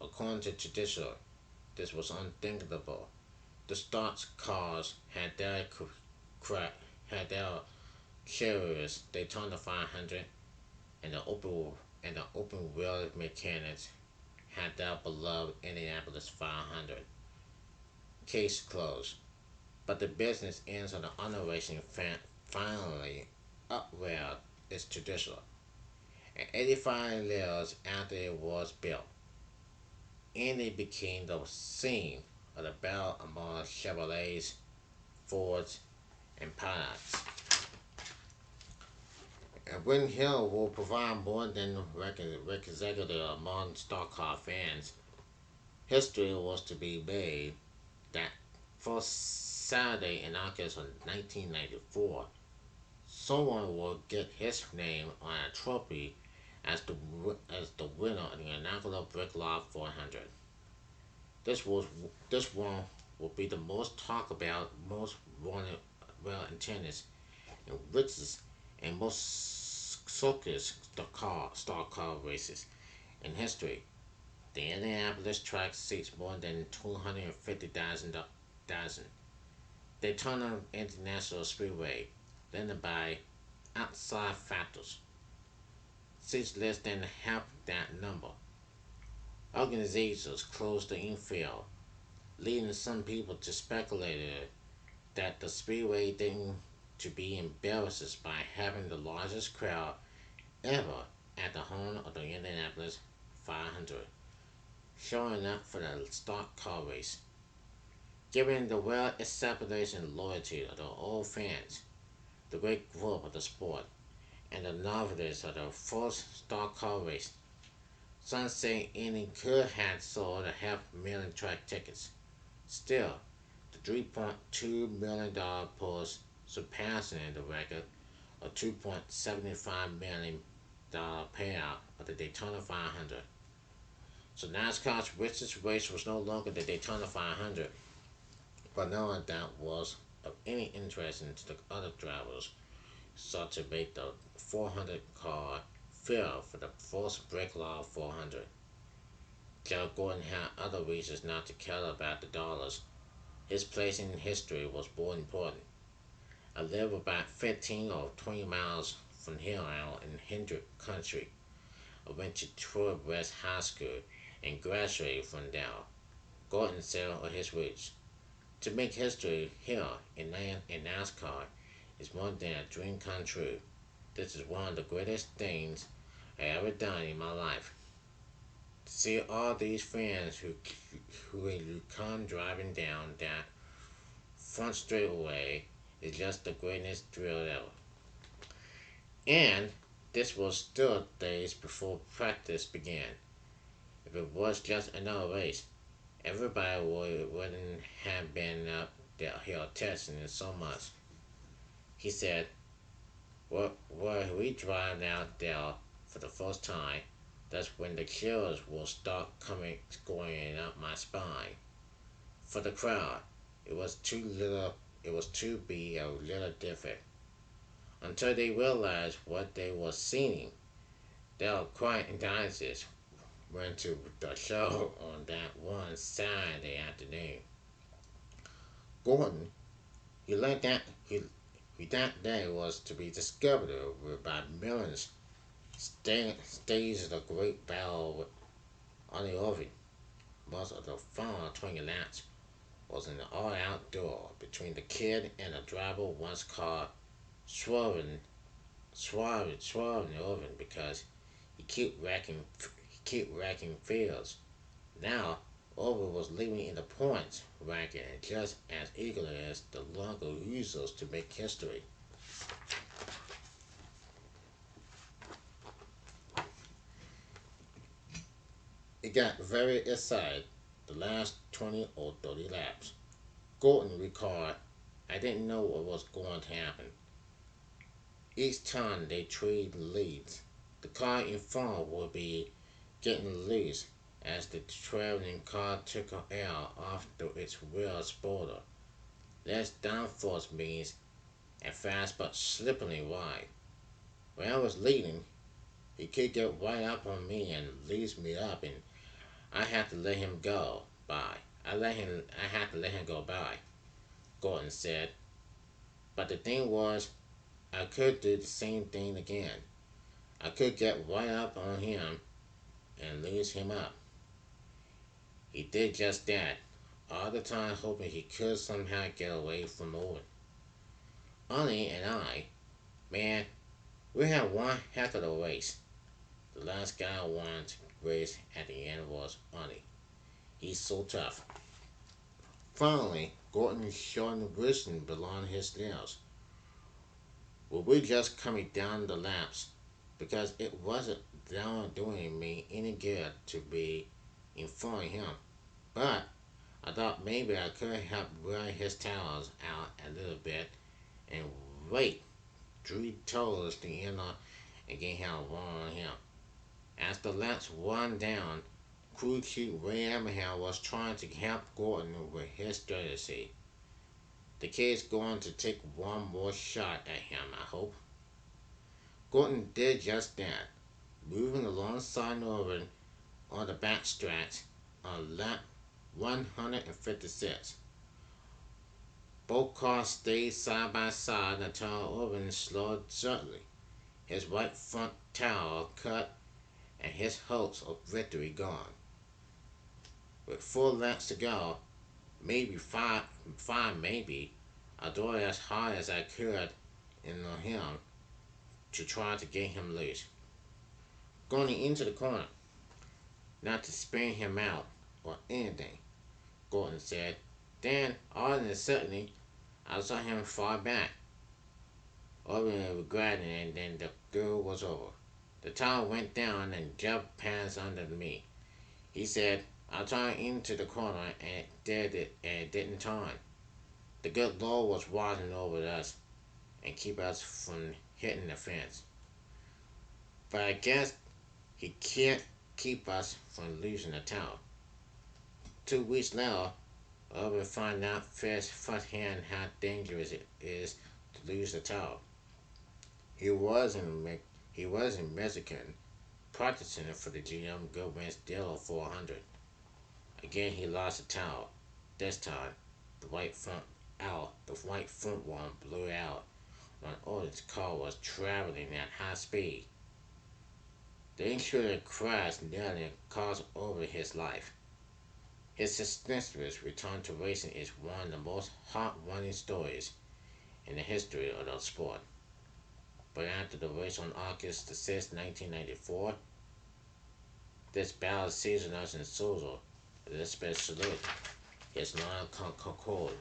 According to tradition, this was unthinkable. The stock cars cra- had their carriers Daytona 500, and the open wheel mechanics had their beloved Indianapolis 500. Case closed. But the business ends on the underration finally upheld its tradition. And 85 years after it was built, Indy became the scene of the battle among Chevrolets, Fords, and Pilots. And Win Hill will provide more than executive among stock car fans. History was to be made that first Saturday in August of 1994, someone will get his name on a trophy as the winner of the inaugural Bricklaw 400. This was this one will be the most talked about, most wanted, well in tennis, and richest and most circus stock car races in history. The Indianapolis track seats more than 250,000. Daytona International Speedway, limited by outside factors, seats less than half that number. Organizations closed the infield, leading some people to speculate that the speedway didn't to be embarrassed by having the largest crowd ever at the home of the Indianapolis 500, showing up for the stock car race. Given the well established loyalty of the old fans, the great group of the sport, and the novelties of the first stock car race, some say Indy could have sold a $500,000 track tickets. Still, the $3.2 million purse surpassing the record of $2.75 million payout of the Daytona 500. So NASCAR's richest race was no longer the Daytona 500, but knowing that was of any interest to the other drivers sought to make the 400 car fair for the first Bricklaw 400. Joe Gordon had other reasons not to care about the dollars. His place in history was more important. I live about 15 or 20 miles from here out in Hendrick Country. I went to Troy West High School and graduated from there. Gordon said of his roots. To make history here in NASCAR is more than a dream come true. This is one of the greatest things I ever done in my life. To see all these fans who come driving down that front straightaway is just the greatest thrill ever. And this was still days before practice began. If it was just another race, everybody wouldn't have been up there here testing it so much. He said, were we drive out there for the first time, that's when the chills will start going up my spine. For the crowd, it was too little. It was to be a little different until they realized what they were seeing. They were quite enthusiastic went to the show on that one Saturday afternoon. Gordon, he learned that day was to be discovered by millions. Stage of the great battle on the oven. Most of the final 20 laps was an all outdoor between the kid and the driver once car swerving, swerving the oven because he kept racking fields. Now, Over was leading in the points ranking just as eagerly as the longer losers to make history. It got very excited the last 20 or 30 laps. Gordon recalled, I didn't know what was going to happen. Each time they traded leads, the car in front would be getting loose as the traveling car took air off its rear spoiler. Less downforce means a fast but slippery ride. When I was leading, he could get right up on me and leads me up, and I had to let him go by. I had to let him go by, Gordon said. But the thing was, I could do the same thing again. I could get right up on him and lose him up. He did just that, all the time hoping he could somehow get away from Owen. Arnie and I, man, we had one heck of a race. The last guy I wanted to race at the end was Arnie. He's so tough. Finally, Gordon showed the wisdom below his nails. Well, we just coming down the laps because it wasn't doing me any good to be in front of him. But I thought maybe I could help wear his towels out a little bit and wait. Drew told us to end on and get him on him. As the laps wound down, crew chief Ray Abraham was trying to help Gordon with his strategy. The kid's going to take one more shot at him, I hope. Gordon did just that, moving alongside Norman on the backstretch on lap 156. Both cars stayed side by side until Irvin slowed suddenly, his right front tire cut and his hopes of victory gone. With 4 laps to go, maybe five maybe, I drove as hard as I could in on him to try to get him loose. Going into the corner, not to spin him out or anything, Gordon said. Then, all of a sudden, I saw him fall back, over regretting, and then the girl was over. The tire went down and jumped past under me. He said, I turned into the corner and it didn't turn. The good Lord was watching over us and keep us from hitting the fence. But I guess he can't keep us from losing the tower. 2 weeks later, I will find out firsthand how dangerous it is to lose the tower. He was in Mexican, practicing for the GM Goodwin's Dealer 400. Again, he lost the tower. This time, the white front one blew out when Owen's car was traveling at high speed. The intruder crash nearly cost over his life. His successful return to racing is one of the most heart-running stories in the history of the sport. But after the race on August 6, 1994, this battle seasoned us in Suzo, especially his non-concord.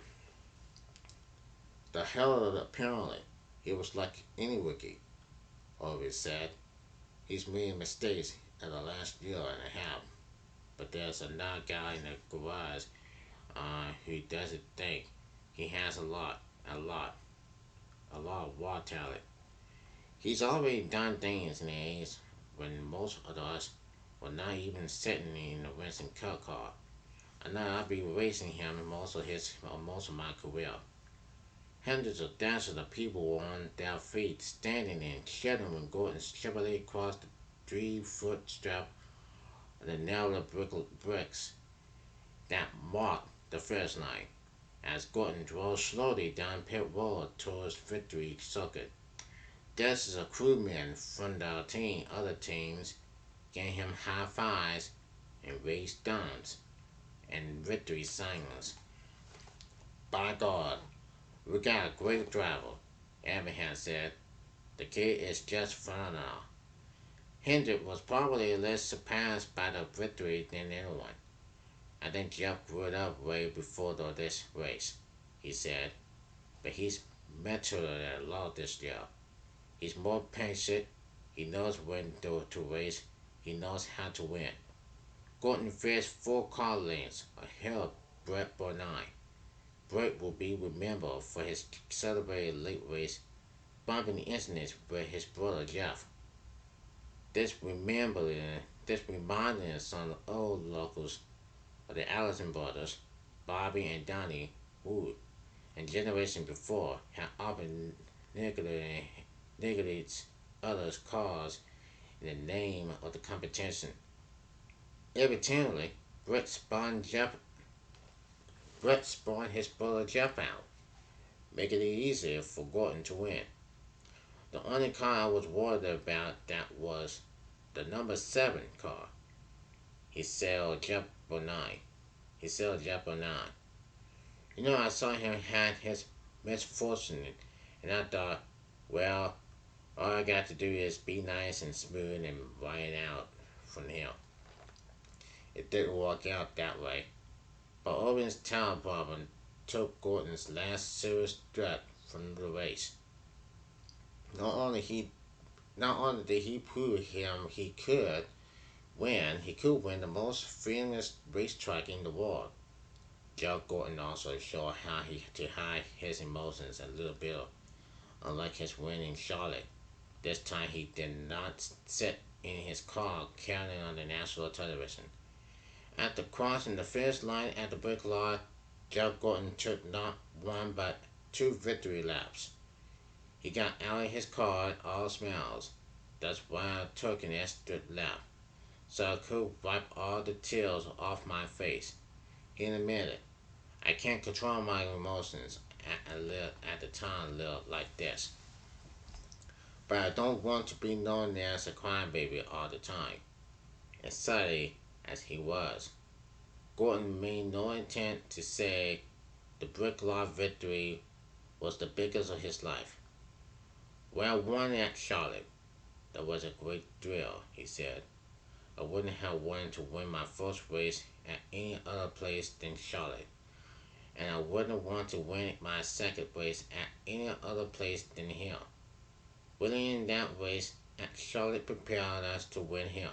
The hell of it apparently, he was like any rookie, always said. He's made mistakes in the last year and a half, but there's another guy in the garage who doesn't think he has a lot, a lot of raw talent. He's already done things in the age when most of us were not even sitting in the racing car. And now I'll be racing him most of my career. Hundreds of thousands of people were on their feet, standing and cheering when Gordon's Chevrolet crossed the 3-foot strap of the narrow bricks that marked the first line, as Gordon drove slowly down pit road towards victory circuit. This is a crewman from the other teams gave him high fives and raised thumbs and victory signals. By God, we got a great driver, Abraham said. The kid is just phenomenal. Hendrick was probably less surpassed by the victory than anyone. I think Jeff grew up way before this race, he said. But he's matured a lot this year. He's more patient. He knows when to race. He knows how to win. Gordon faced 4 car lengths ahead of Brett Bonai. Brett will be remembered for his celebrated late race bumping incidents with his brother Jeff. This reminded us of the old locals of the Allison brothers, Bobby and Donnie Wood, and generation before had often neglected others' cars in the name of the competition. Evidently, Brett spun his brother Jeff out, making it easier for Gordon to win. The only car I was worried about that was the number 7 car, he said Jeff Bonai. he said Jeff and I. You know, I saw him had his misfortune, and I thought, well, all I got to do is be nice and smooth and ride out from here. It didn't work out that way, but Owen's talent problem took Gordon's last serious threat from the race. Not only he, not only did he prove him he could win the most famous racetrack in the world. Joe Gordon also showed how to hide his emotions a little bit, unlike his win in Charlotte. This time he did not sit in his car counting on the national television. After crossing the finish line at the brickyard, Joe Gordon took not one but two victory laps. He got out of his car all smiles. That's why I took an extra lap, so I could wipe all the tears off my face. He admitted, I can't control my emotions at the time like this, but I don't want to be known as a crybaby all the time. Excited as he was, Gordon made no intent to say the brickyard victory was the biggest of his life. When I won at Charlotte, that was a great thrill, he said. I wouldn't have wanted to win my first race at any other place than Charlotte, and I wouldn't want to win my second race at any other place than here. Winning in that race at Charlotte prepared us to win here.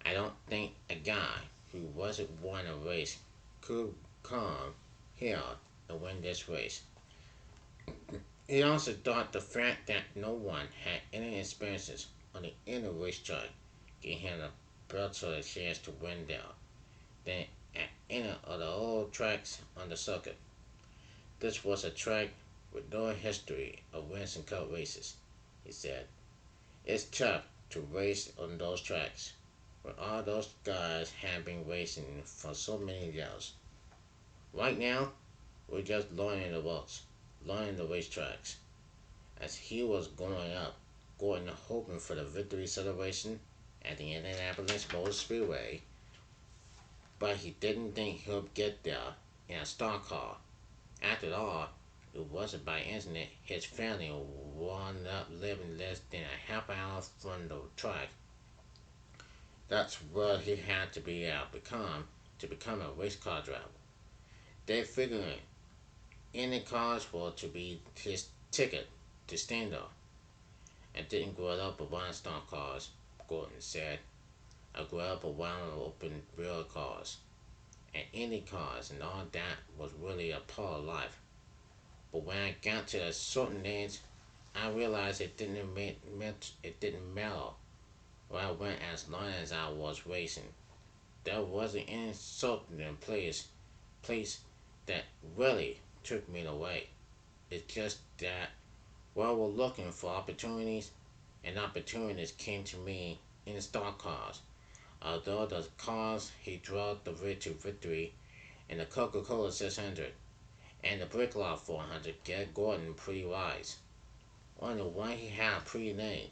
I don't think a guy who wasn't won a race could come here and win this race. He also thought the fact that no one had any experiences on the inner racetrack gave him a better chance to win there than at any of the old tracks on the circuit. This was a track with no history of Winston Cup races, he said. It's tough to race on those tracks when all those guys have been racing for so many years. Right now, we're just learning the ropes, learning the racetracks. As he was going up, Gordon hoping for the victory celebration at the Indianapolis Motor Speedway, but he didn't think he'd get there in a stock car. After all, it wasn't by accident his family wound up living less than a half hour from the track. That's where he had to become a race car driver. They figured any cars were to be his ticket to stand there. I didn't grow up around stock cars, Gordon said. I grew up around open wheel cars and Indy cars, and all that was really a part of life. But when I got to a certain age, I realized it didn't matter where I went as long as I was racing. There wasn't any certain place that really took me away. It's just that while we're looking for opportunities, and opportunities came to me in the stock cars. Although the cars he drove the way to victory in the Coca-Cola 600 and the Bricklaw 400 get Gordon pretty wise. Wonder why he had a pretty name.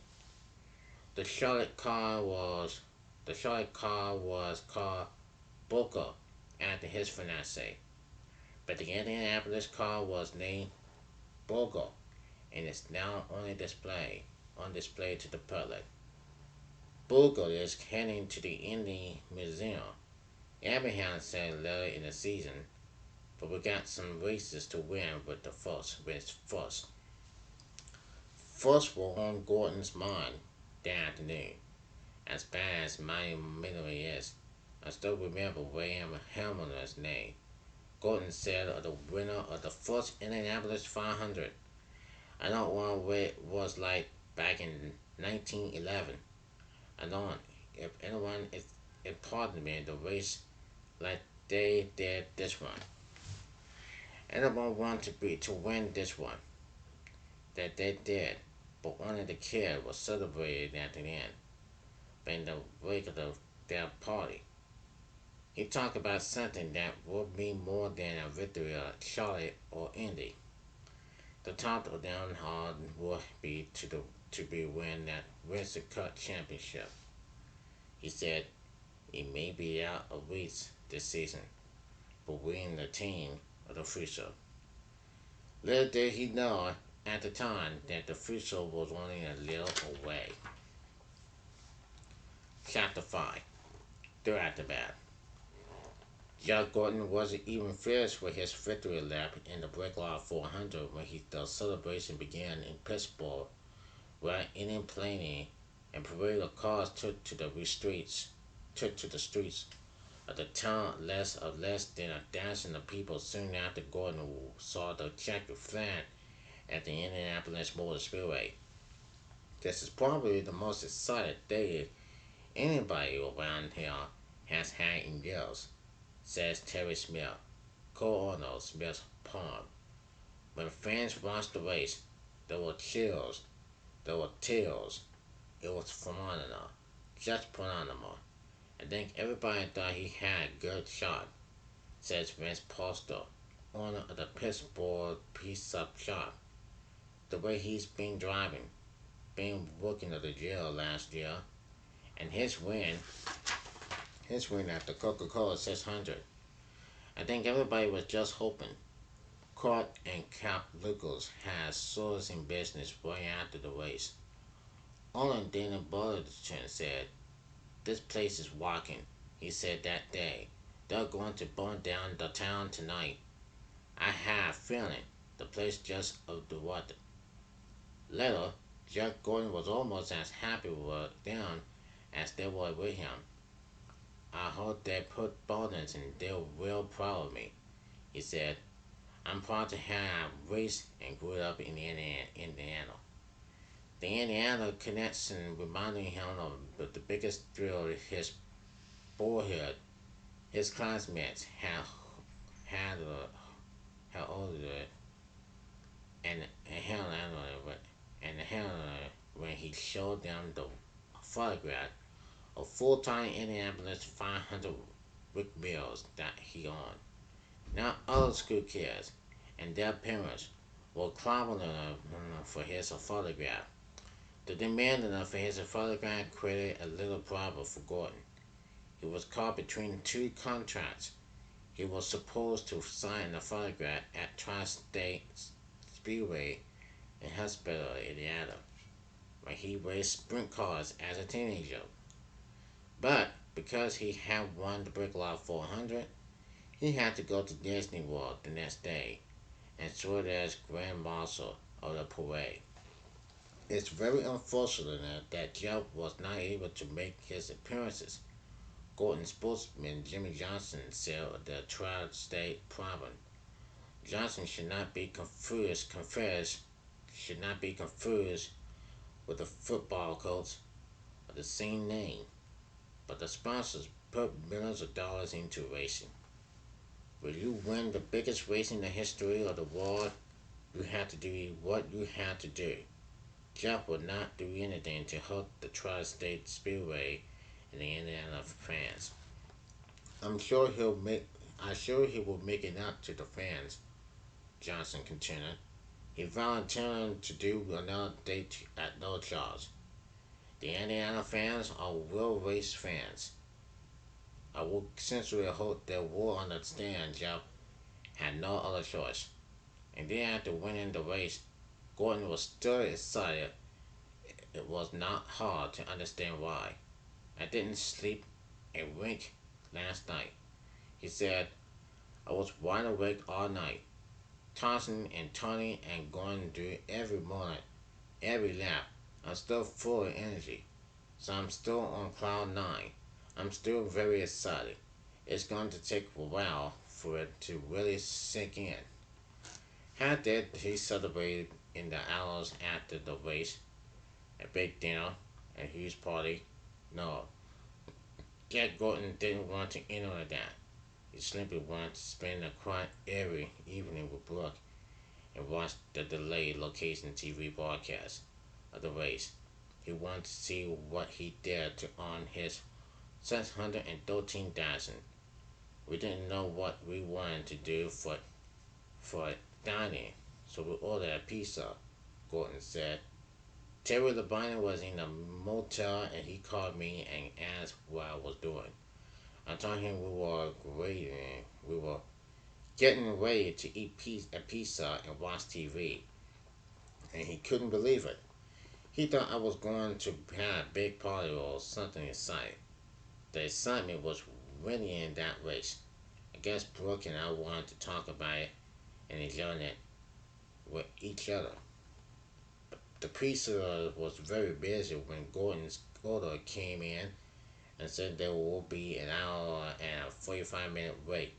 The Charlotte car was the Charlotte car was called Boca after his fiancee, but the Indianapolis car was named Bogo and is now on display to the public. Bogo is heading to the Indy Museum. Abraham said later in the season, but we got some races to win with the first. First were on Gordon's mind that afternoon. As bad as my memory is, I still remember William Hamlin's name. Gordon said of the winner of the first Indianapolis 500. I don't know what it was like back in 1911. I don't if anyone is important me the race like they did this one. Anyone want to win this one that they did, but only the kid was celebrated at the end, in the wake of their party. He talked about something that would mean more than a victory at Charlotte or Indy. The top of them all would be to be win that Winston Cup championship. He said he may be out of weeks this season, but winning the team of the future. Little did he know at the time that the future was only a little away. Chapter 5. They're at the bat. Jack Gordon wasn't even finished with his victory lap in the Bricklaw 400 when the celebration began in Pittsburgh, where any planning and parade of cars took to the streets of the town less than a dozen of people soon after Gordon saw the checkered flag at the Indianapolis Motor Speedway. This is probably the most excited day anybody around here has had in years, says Terry Smith, co-owner of Smith's Pond. When fans watched the race, there were chills, there were tears. It was phenomenal, just phenomenal. I think everybody thought he had a good shot, says Vince Poster, owner of the Pittsburgh Pizza Shop. The way he's been driving, been working at the jail last year, and his win at the Coca-Cola 600. I think everybody was just hoping. Court and Cap Lucas had sores in business right after the race. Olin Dana Burlington said, "This place is walking." He said that day, "They're going to burn down the town tonight. I have a feeling the place just of the water." Later, Jack Gordon was almost as happy with them as they were with him. "I hope they put bonus and they're real proud of me," he said. "I'm proud to have raced and grew up in Indiana." The Indiana connection reminded him of the biggest thrill of his boyhood. His classmates had older and held when he showed them the photograph of full-time Indianapolis 500 windmills that he owned. Now other school kids and their parents were clamoring for his photograph. The demand for his photograph created a little problem for Gordon. He was caught between two contracts. He was supposed to sign the photograph at Tri-State Speedway in Huntsville, Indiana, where he raced sprint cars as a teenager. But because he had won the Bricklaw 400, he had to go to Disney World the next day and serve as Grand Marshal of the parade. It's very unfortunate that Jeff was not able to make his appearances, Gordon spokesman Jimmy Johnson said of the Tri-State Province. Johnson should not be confused with a football coach of the same name, but the sponsors put millions of dollars into racing. When you win the biggest race in the history of the world, you have to do what you have to do. Jeff would not do anything to hurt the Tri-State Speedway and the Indiana fans. I'm sure he'll make. I'm sure he will make it up to the fans. Johnson continued. He volunteered to do another date at no charge. The Indiana fans are real race fans. I will sincerely hope they will understand Jeff had no other choice. And then after winning the race, Gordon was still excited. It was not hard to understand why. "I didn't sleep a wink last night," he said. "I was wide awake all night, tossing and turning and going through every moment, every lap. I'm still full of energy, so I'm still on cloud nine. I'm still very excited. It's going to take a while for it to really sink in." How did he celebrate in the hours after the race? A big dinner? A huge party? No. Jack Gordon didn't want to enter that. He simply wanted to spend a quiet every evening with Brooke and watch the delayed location TV broadcast of the race. He wanted to see what he did to earn his 613,000. We didn't know what we wanted to do for dining, so we ordered a pizza, Gordon said. Terry Labine was in a motel and he called me and asked what I was doing. I told him we were grading. We were getting ready to eat a pizza and watch TV, and he couldn't believe it. He thought I was going to have a big party or something inside. The excitement was winning in that race. I guess Brooke and I wanted to talk about it and enjoy it with each other. The pizza was very busy when Gordon's order came in and said there will be an hour and a 45-minute wait.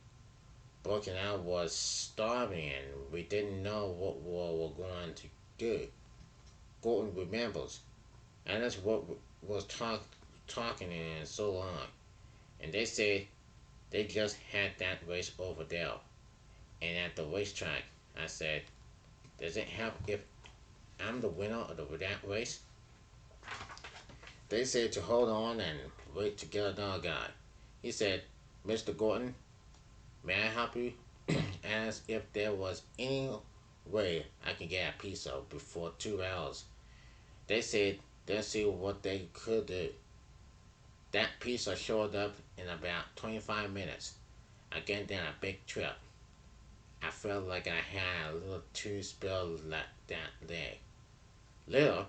Brooke and I was starving and we didn't know what we were going to do. Gordon remembers, and that's what was talking in so long. And they said they just had that race over there. And at the racetrack, I said, does it help if I'm the winner of that race? They said to hold on and wait to get another guy. He said, Mr. Gordon, may I help you? Asked if there was any way I could get a pizza before 2 hours. They said they'll see what they could do. That pizza showed up in about 25 minutes. Again, then a big trip. I felt like I had a little too spilled that day. Later,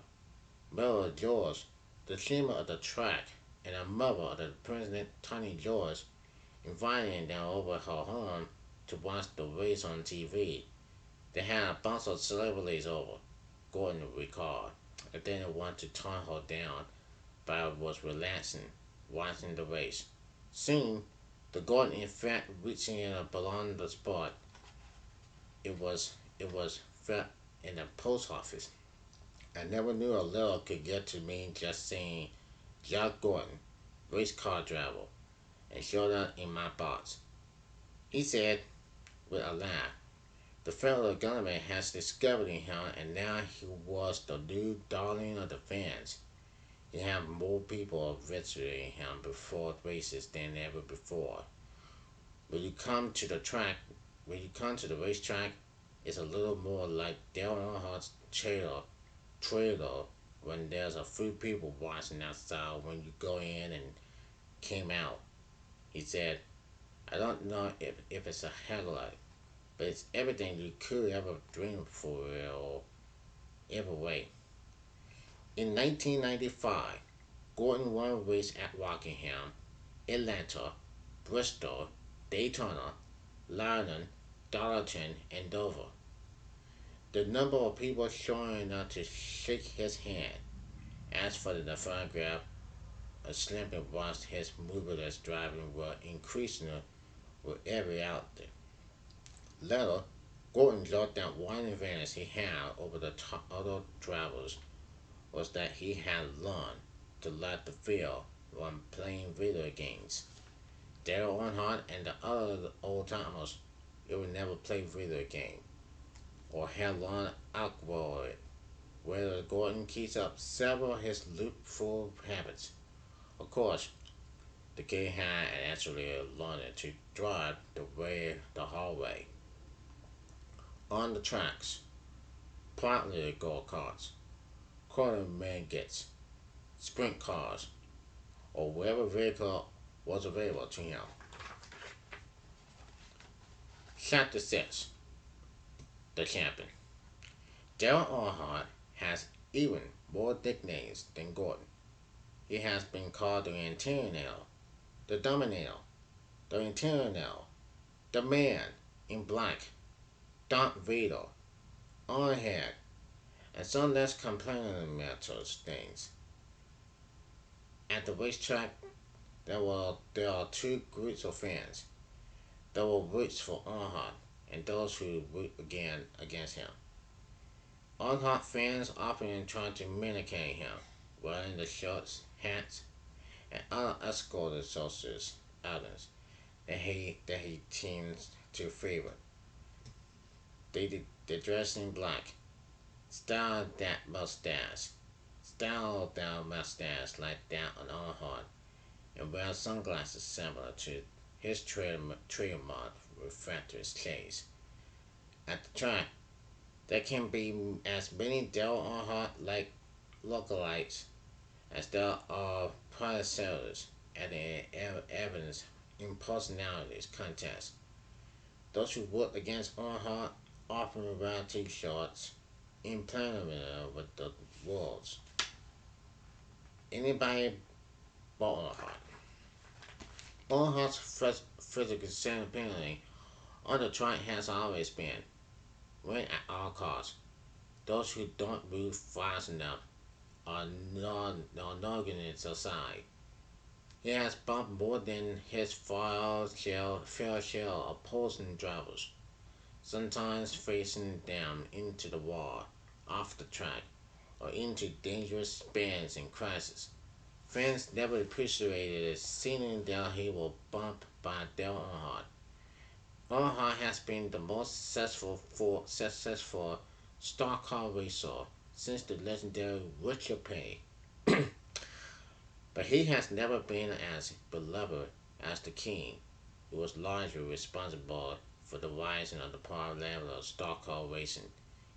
Miller George, the chairman of the track, and a mother of the president, Tony George, invited them over her home to watch the race on TV. They had a bunch of celebrities over, Gordon recalled. I didn't want to turn her down, but I was relaxing, watching the race. Soon, the Gordon in fact reaching in a ballon the spot. It was felt in the post office. I never knew a letter could get to me just saying Jack Gordon, race car driver, and showed up in my box. He said with a laugh, the federal government has discovered him and now he was the new darling of the fans. He had more people visiting him before races than ever before. When you come to the track, when you come to the racetrack, it's a little more like Dale Earnhardt's trailer when there's a few people watching outside when you go in and came out. He said, I don't know if it's a highlight, but it's everything you could ever dream for or ever wait. In 1995, Gordon won a race at Rockingham, Atlanta, Bristol, Daytona, London, Darlington, and Dover. The number of people showing up to shake his hand, ask for the photograph, or simply watch his moveless driving were increasing with every outlet. Later, Gordon joked that one advantage he had over the other drivers was that he had learned to let the feel when playing video games. Dale Earnhardt and the other old timers, they would never play video game or had learned alcohol. Whether Gordon keeps up several of his loopful habits. Of course, the kid had actually learned to drive the hallway. On the tracks, partly go-karts, quarter gets, sprint cars, or whatever vehicle was available to him. Chapter 6. The Champion. Dale Earnhardt has even more nicknames than Gordon. He has been called the Antennail, the Dominator, the Internal, the Man in Black, Darth Vader, Ironhead, and some less complimentary things. At the racetrack, there are two groups of fans. There were roots for Earnhardt and those who root again against him. Earnhardt fans often try to mimic him, wearing the shirts, hats, and other escort associates items that he seems to favor. They dress in black, style that mustache like that on Earnhardt, and wear sunglasses similar to his trademark refractory shades. At the track, there can be as many Dale Earnhardt like lookalikes as there are participators at the Evans Impersonalities contest. Those who work against Earnhardt often wear t-shirts implemented with the words anybody but Earnhardt. Earnhardt's physical sustainability on the track has always been win at all costs. Those who don't move fast enough are non aside. He has bumped more than his fair share of opposing drivers, sometimes facing them into the wall, off the track, or into dangerous spins and crashes. Fans never appreciated seeing Dale Hable bumped by Dale Earnhardt. Earnhardt has been the most successful stock car racer since the legendary Richard Petty, but he has never been as beloved as the King, who was largely responsible for the rising of the power level of stock car racing.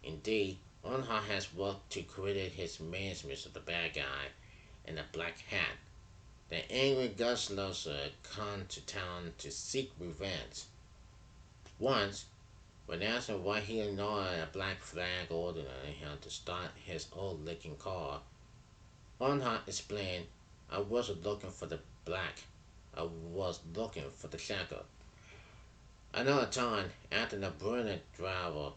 Indeed, Earnhardt has worked to create his management of the bad guy and the black hat. The angry gunslinger come to town to seek revenge. Once, when asked why he ignored a black flag ordering him to start his old looking car, Earnhardt explained, I wasn't looking for the black, I was looking for the shackle. Another time, after the brilliant driver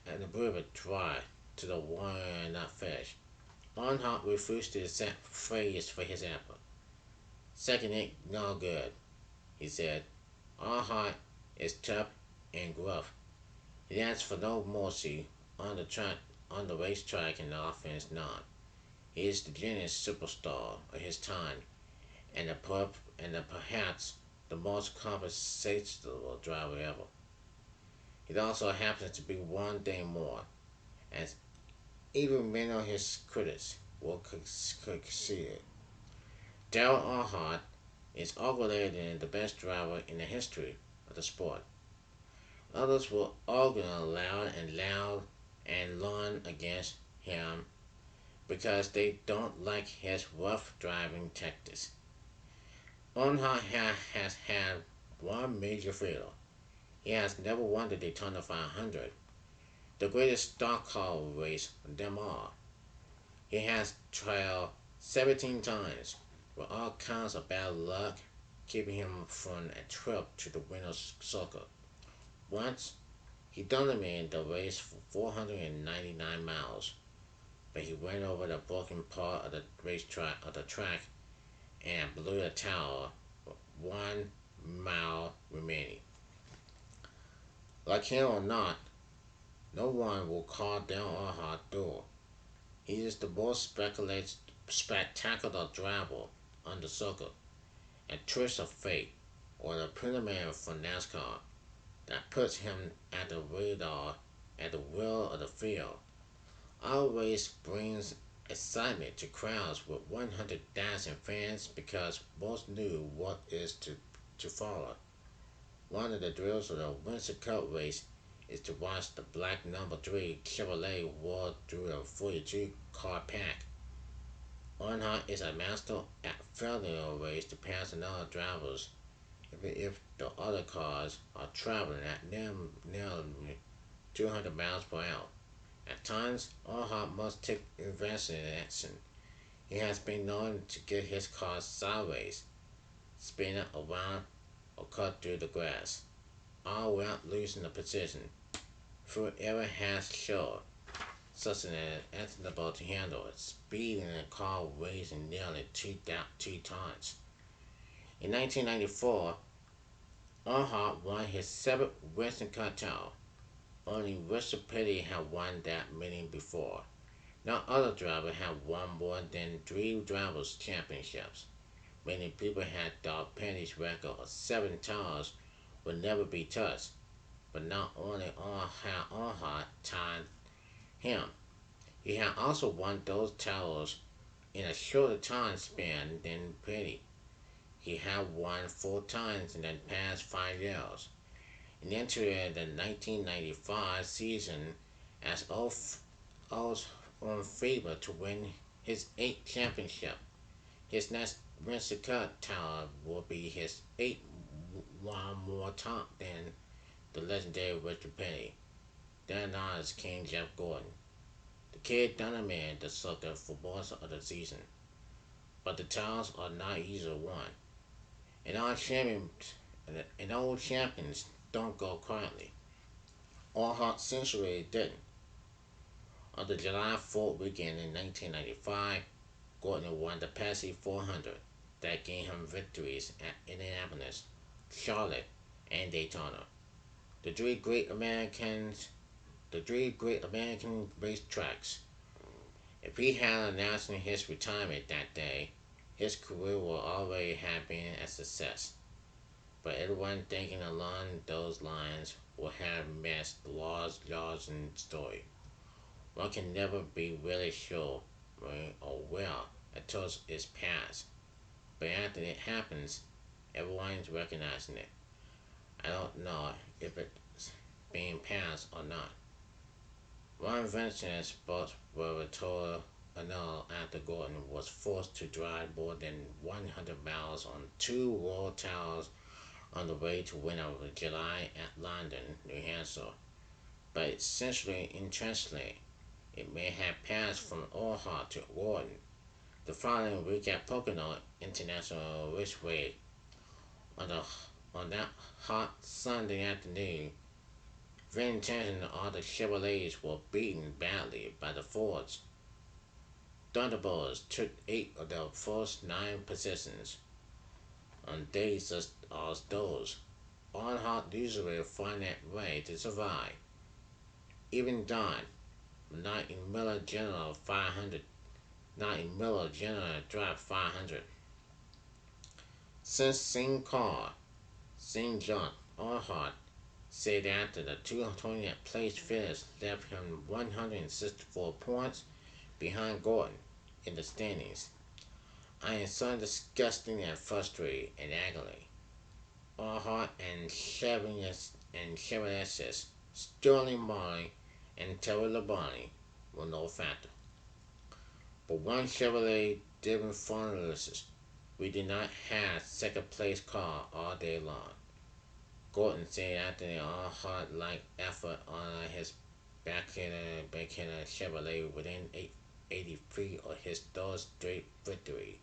and the brilliant try to the one not fish, Earnhardt refused to accept praise for his effort. Second it no good, he said. Earnhardt is tough and gruff. He asks for no mercy on the track, on the racetrack, and the offense not. He is the genius superstar of his time, and perhaps the most conversational driver ever. It also happens to be one day more, as even many of his critics will concede. Dale Earnhardt is arguably the best driver in the history of the sport. Others will argue loud and learn against him because they don't like his rough driving tactics. Earnhardt has had one major failure. He has never won the Daytona 500, the greatest stock car race of them all. He has trailed 17 times, with all kinds of bad luck keeping him from a trip to the winner's circle. Once, he dominated the race for 499 miles, but he went over the broken part of the track and blew the towel with 1 mile remaining. Like him or not, no one will call down Earnhardt duel. He is the most spectacular driver on the circuit, a twist of fate, or the preliminary for NASCAR that puts him at the radar at the wheel of the field. Our race brings excitement to crowds with 100,000 fans because most knew what is to follow. One of the drills of the Winter Cup race is to watch the black number 3 Chevrolet whirl through the 42 car pack. Earnhardt is a master at failing a race to pass another drivers even if the other cars are traveling at nearly 200 miles per hour. At times, Earnhardt must take invasive action. He has been known to get his car sideways, spin it around, or cut through the grass, all without losing the position. Few ever has shown such an unable to handle it, speeding a car weighing nearly 2 tons. In 1994, Earnhardt won his seventh Western Cup title. Only Richard Petty had won that many before. No other driver had won more than 3 drivers' championships. Many people had thought Petty's record of 7 titles would never be touched, but not only had Earnhardt tied him, he had also won those titles in a shorter time span than Petty. He had won 4 times in the past 5 years, and entered the 1995 season as odds on favor to win his 8th championship. His next Winter Cup title will be his 8th, one more top than the legendary Richard Penny. Then on is King Jeff Gordon. The kid done a man the sucker for most of the season, but the titles are not easily won. And old champions don't go quietly. All Hot Century didn't. On the July 4th weekend in 1995, Gordon won the Pepsi 400 that gained him victories at Indianapolis, Charlotte, and Daytona. The three great Americans, the three great American racetracks. If he had announced his retirement that day, his career would already have been a success. But everyone thinking along those lines would have missed the large Larson story. One can never be really sure when or well until it's past. But after it happens, everyone's recognizing it. I don't know if it's being passed or not. One Vincent's boats were total annul after Gordon was forced to drive more than 100 miles on two world towers on the way to win over July at London, New Hampshire. But essentially, interestingly, it may have passed from Earhart to Gordon the following week at Pocono International Raceway. On, the, on that hot Sunday afternoon, Vincennes and all the Chevrolets were beaten badly by the Fords. Thunderbirds took 8 of their first 9 positions on days as those. Earnhardt usually find that way to survive. Even Don, not in Miller General 500, not in Miller General Drive 500. Since St. Carl, St. John, Earnhardt said after the 220th place finish left him 164 points behind Gordon in the standings. I am so disgusting and frustrated and agony. Earnhardt and Chevrolet's Sterling Marley and Terry Labonte were no factor. But one Chevrolet didn't follow us. We did not have second place car all day long. Gordon said after the Earnhardt like effort on his backhander Chevrolet within 80 feet of his third straight victory.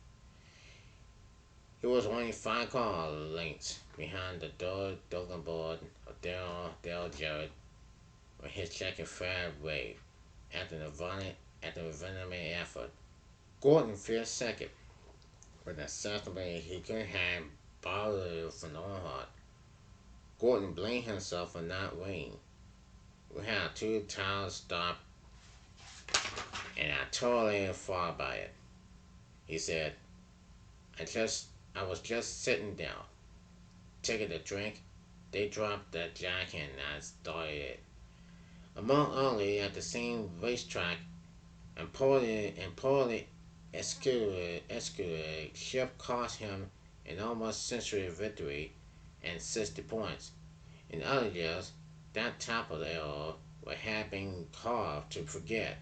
He was only 5 car lengths behind the third Dugan board of Dale Jarrett when his second fire wave after the venomous effort. Gordon finished second, but assessably he could have borrowed from Earnhardt. Gordon blamed himself for not winning. We had 2 tires stop and I totally fought by it. He said, I was just sitting down, taking a drink. They dropped that jack and I started it. A month earlier at the same racetrack, and poorly executed shift cost him an almost century victory and 60 points. In other years, that type of error would have been carved to forget.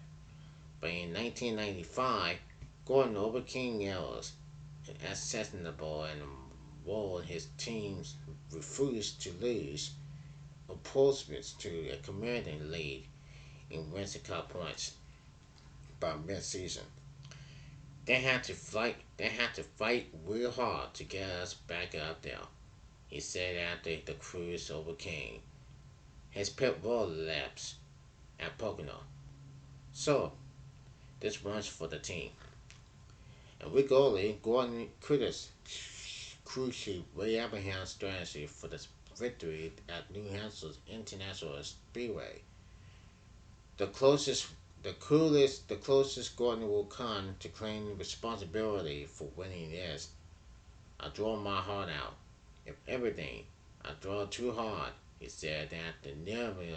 But in 1995, Gordon overcame errors acceptable and while his teams refused to lose opponents to a commanding lead in Winter Cup points by mid-season. They had to fight real hard to get us back up there, he said after the crews overcame his pit road laps at Pocono. So, this one's for the team. And with goalie Gordon crucial Ray Abraham's strategy for the victory at New Hampshire's International Speedway. The closest the closest Gordon will come to claiming responsibility for winning is I draw my heart out. If everything, I draw too hard, he said after nearly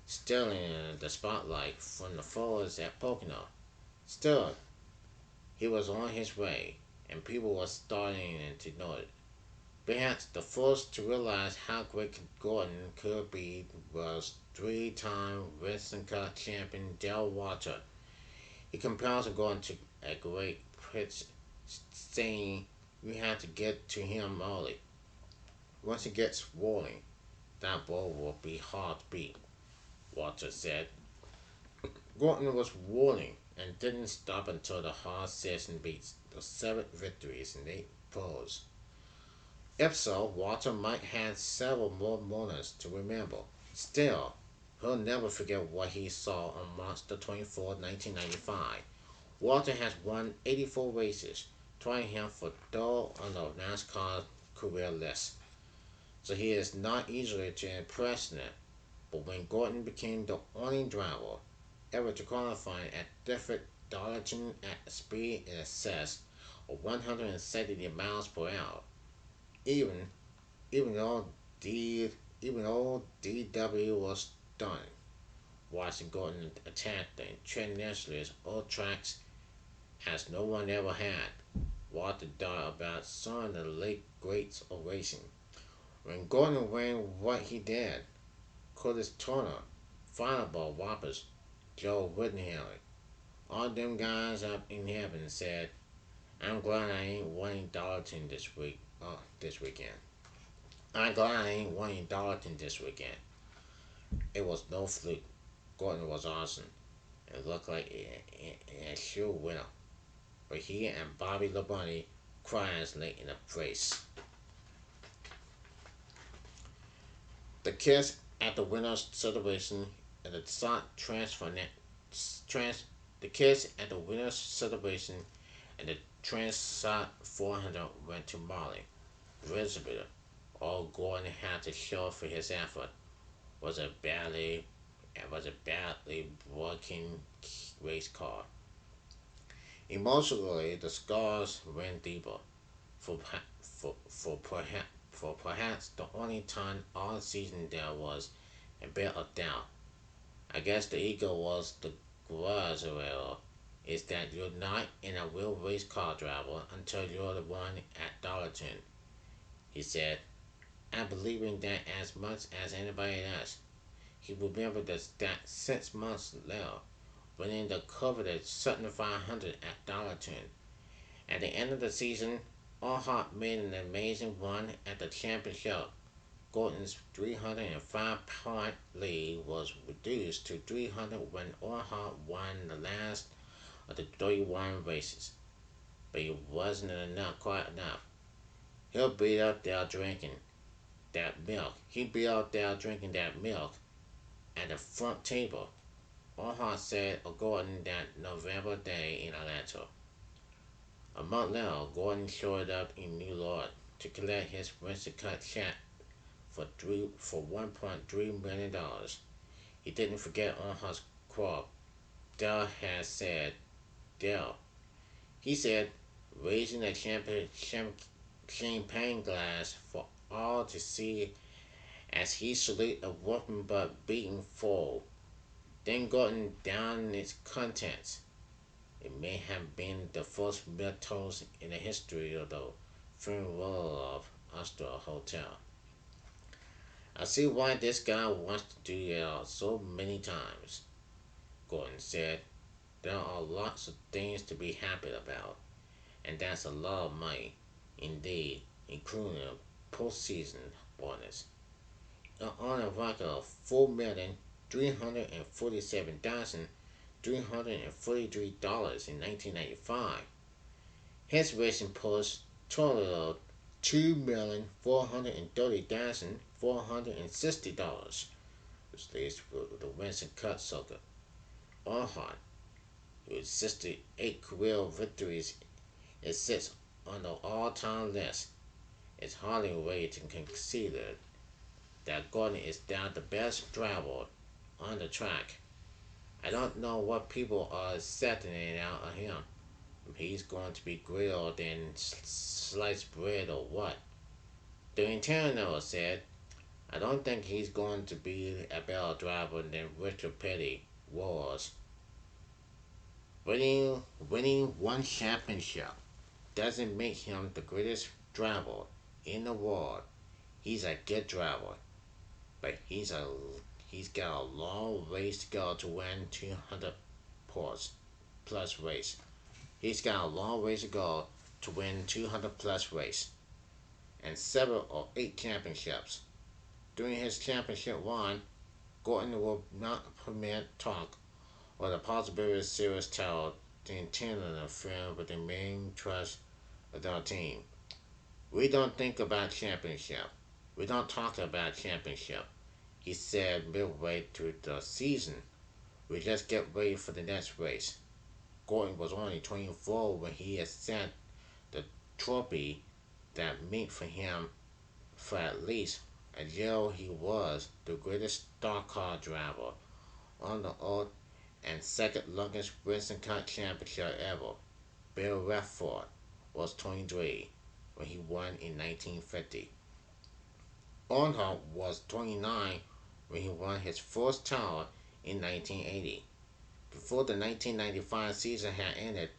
stealing the spotlight from the forwards at Pocono. Still, he was on his way, and people were starting to know it. Perhaps the first to realize how great Gordon could be was 3-time Winston Cup champion Dale Walter. He compares Gordon to a great pitch, saying you have to get to him early. Once he gets rolling, That ball will be hard to beat, Walter said. Gordon was warning and didn't stop until the hard season beats the 7 victories in 8 polls. If so, Walter might have several more moments to remember. Still, he'll never forget what he saw on March 24, 1995. Walter has won 84 races, trying him for third on the NASCAR career list, so he is not easily to impress. But when Gordon became the only driver ever to qualify at different Darlington at speed in excess of 170 miles per hour, even even though D even though DW was stunning, watching Gordon attack the internationalist old tracks as no one ever had. Walter thought about some of the late greats of racing. When Gordon ran what he did, Curtis Turner, Fireball Whoppers, Joe Rittenhouse, all them guys up in heaven said, "I'm glad I ain't winning Darlington this weekend. I'm glad I ain't winning Darlington this weekend." It was no fluke. Gordon was awesome. It looked like a sure winner. But he and Bobby Labonte crashed late in the race. The kids at the winners' celebration and the SOT trans the kids at the winners' celebration and the Transat 400 went to Molly. Elizabeth, all Gordon had to show for his effort was a badly broken race car. Emotionally, the scars ran deeper. For, for perhaps the only time all season there was a bit of doubt. I guess the ego was the guardrail. Is that you're not in a real race car driver until you're the one at Darlington, he said. I believe in that as much as anybody else. He remembered that 6 months later, winning the coveted Sutton 500 at Darlington. At the end of the season, Earnhardt made an amazing run at the championship. Gordon's 305-point lead was reduced to 300 when Earnhardt won the last of the 31 races. But it wasn't quite enough. He'll be up there drinking that milk. He'd be out there drinking that milk at the front table, Earnhardt said of Gordon that November day in Atlanta. A month later, Gordon showed up in New York to collect his Winston-Cut check for $1.3 million. He didn't forget Earnhardt's quote. Dell had said, Dell. He said, raising a champagne glass for all to see as he saluted a whooping but beaten foe. Then Gordon down its contents. It may have been the first toast in the history of the Fernwell Astor Hotel. I see why this guy wants to do it so many times, Gordon said. There are lots of things to be happy about, and that's a lot of money, indeed, including a postseason bonus. On a record of $4,347,343 in 1995. His racing post totaled $2,430,460, which leads to the Winston Cut Circuit. Earnhardt, with 68 career victories, is sits on the all-time list. It's hardly a way to consider that Gordon is now the best driver on the track. I don't know what people are accepting out of him. He's going to be grilled than sliced bread or what. The internal said, I don't think he's going to be a better driver than Richard Petty was. Winning one championship doesn't make him the greatest driver in the world. He's a good driver, but he's got a long ways to go to win 200 plus race. He's got a long ways to go to win 200 plus race and 7 or 8 championships. During his championship run, Gordon would not permit talk or the possibility of serious trouble to intend interfere with the main trust of our team. We don't think about championship. We don't talk about championship, he said midway through the season. We just get ready for the next race. Gordon was only 24 when he accepted the trophy that meant for him for at least a year he was the greatest stock car driver on the earth and second longest racing car championship ever. Bill Redford was 23 when he won in 1950. Earnhardt was 29 when he won his first title in 1980. Before the 1995 season had ended,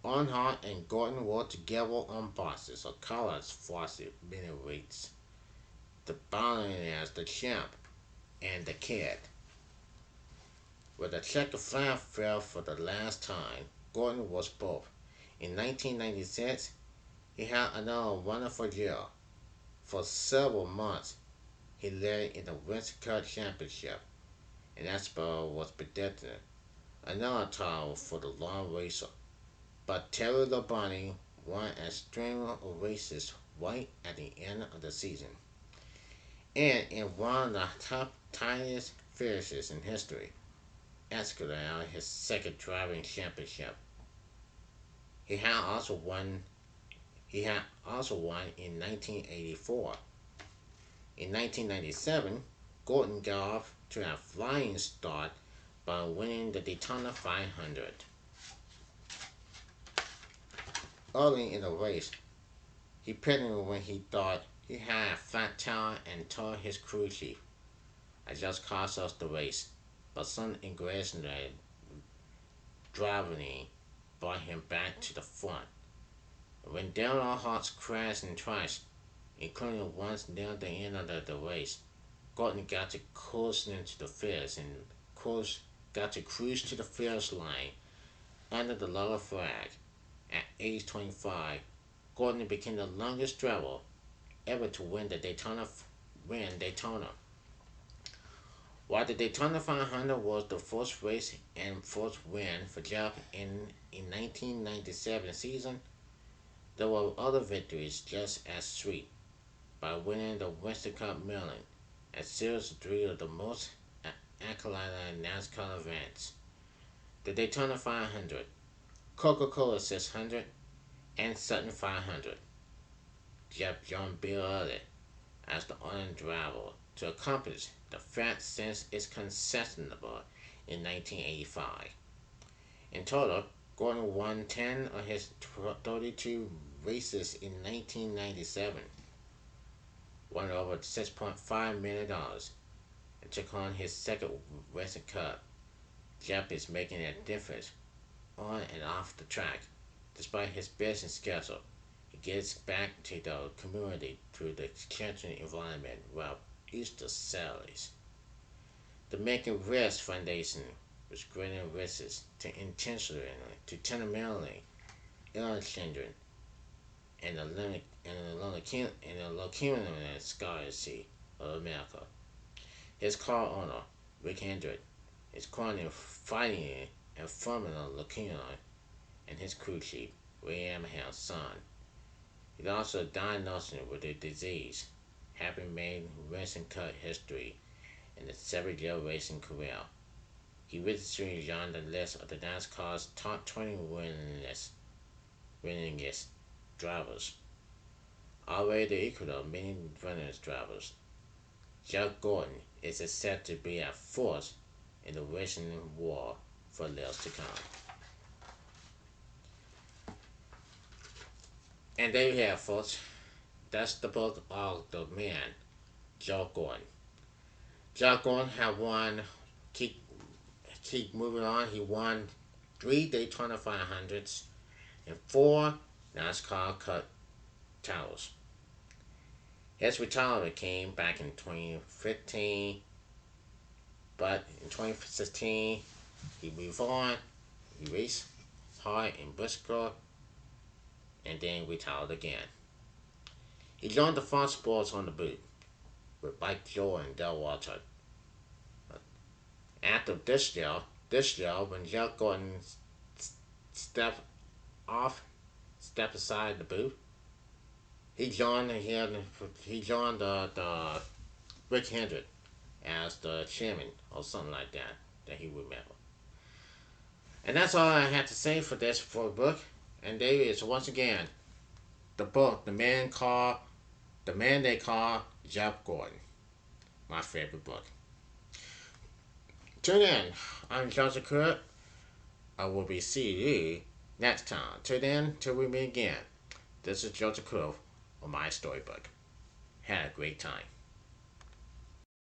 Earnhardt and Gordon were together on boxes of college varsity mini rates, the Billionaires, the Champ, and the Kid. When the checkered flag fell for the last time, Gordon was both. In 1996, he had another wonderful year. For several months, he led in the Winter Cup Championship, and that spell was predicted another title for the long racer. But Terry Labonte won a string of races right at the end of the season, and in one of the top tiniest finishes in history, escalated his second driving championship. He had also won. He had also won in 1984. In 1997, Gordon got off to a flying start by winning the Daytona 500. Early in the race, he pitted when he thought he had a flat tire and told his crew chief, "I just cost us the race," but some aggressive driving brought him back to the front. When Dale Earnhardt crashed twice, including once near the end of the race, Gordon got to cruise into the finish and got to cruise to the finish line under the yellow flag. At age 25, Gordon became the longest driver ever to win Daytona. While the Daytona 500 was the first race and first win for Jeff in 1997 season, there were other victories just as sweet. By winning the Winston Cup Millen, a series of three of the most accoladed NASCAR events, the Daytona 500, Coca-Cola 600, and Sutton 500. Jeff joined Bill Early as the only driver to accomplish the feat since its conception in 1985. In total, Gordon won 10 of his 32 races in 1997, won over $6.5 million, and took on his second racing cup. Jeff is making a difference on and off the track. Despite his busy schedule, he gives back to the community through the Canton environment while Easter salaries. The Making Rest Foundation, which grants risks to intentionally to tenderly ill children in the leukemia scarcity of America. His car-owner, Rick Hendrick, is currently fighting and forming a leukemia, and his crew chief, William Ham's son. He's also diagnosed with the disease, having made racing cut history in his 7-year racing career. He recently joined the list of the NASCAR's top 20 winningest drivers, already the equal of many winners drivers. Jeff Gordon is set to be a force in the racing war for years to come. And there you have, folks. That's the book of the man, Joe Gordon. Joe Gordon had won. Keep keep moving on. He won 3 Daytona 500s and 4 NASCAR Cup titles. His retirement came back in 2015, but in 2016 he moved on. He raced hard in Bristol and then retired again. He joined the Fox Sports on the boot, with Mike Joe and Del Walter. After this year when Jeff Gordon stepped off, stepped aside the booth, he joined the Rick Hendrick as the chairman or something like that that he remember. And that's all I have to say for this for the book. And there is once again the book, the man they call Jeff Gordon, my favorite book. Tune in. I'm Joseph Crudup. I will be seeing you next time. Tune in till we meet again. This is Joseph Crudup on my storybook. Had a great time.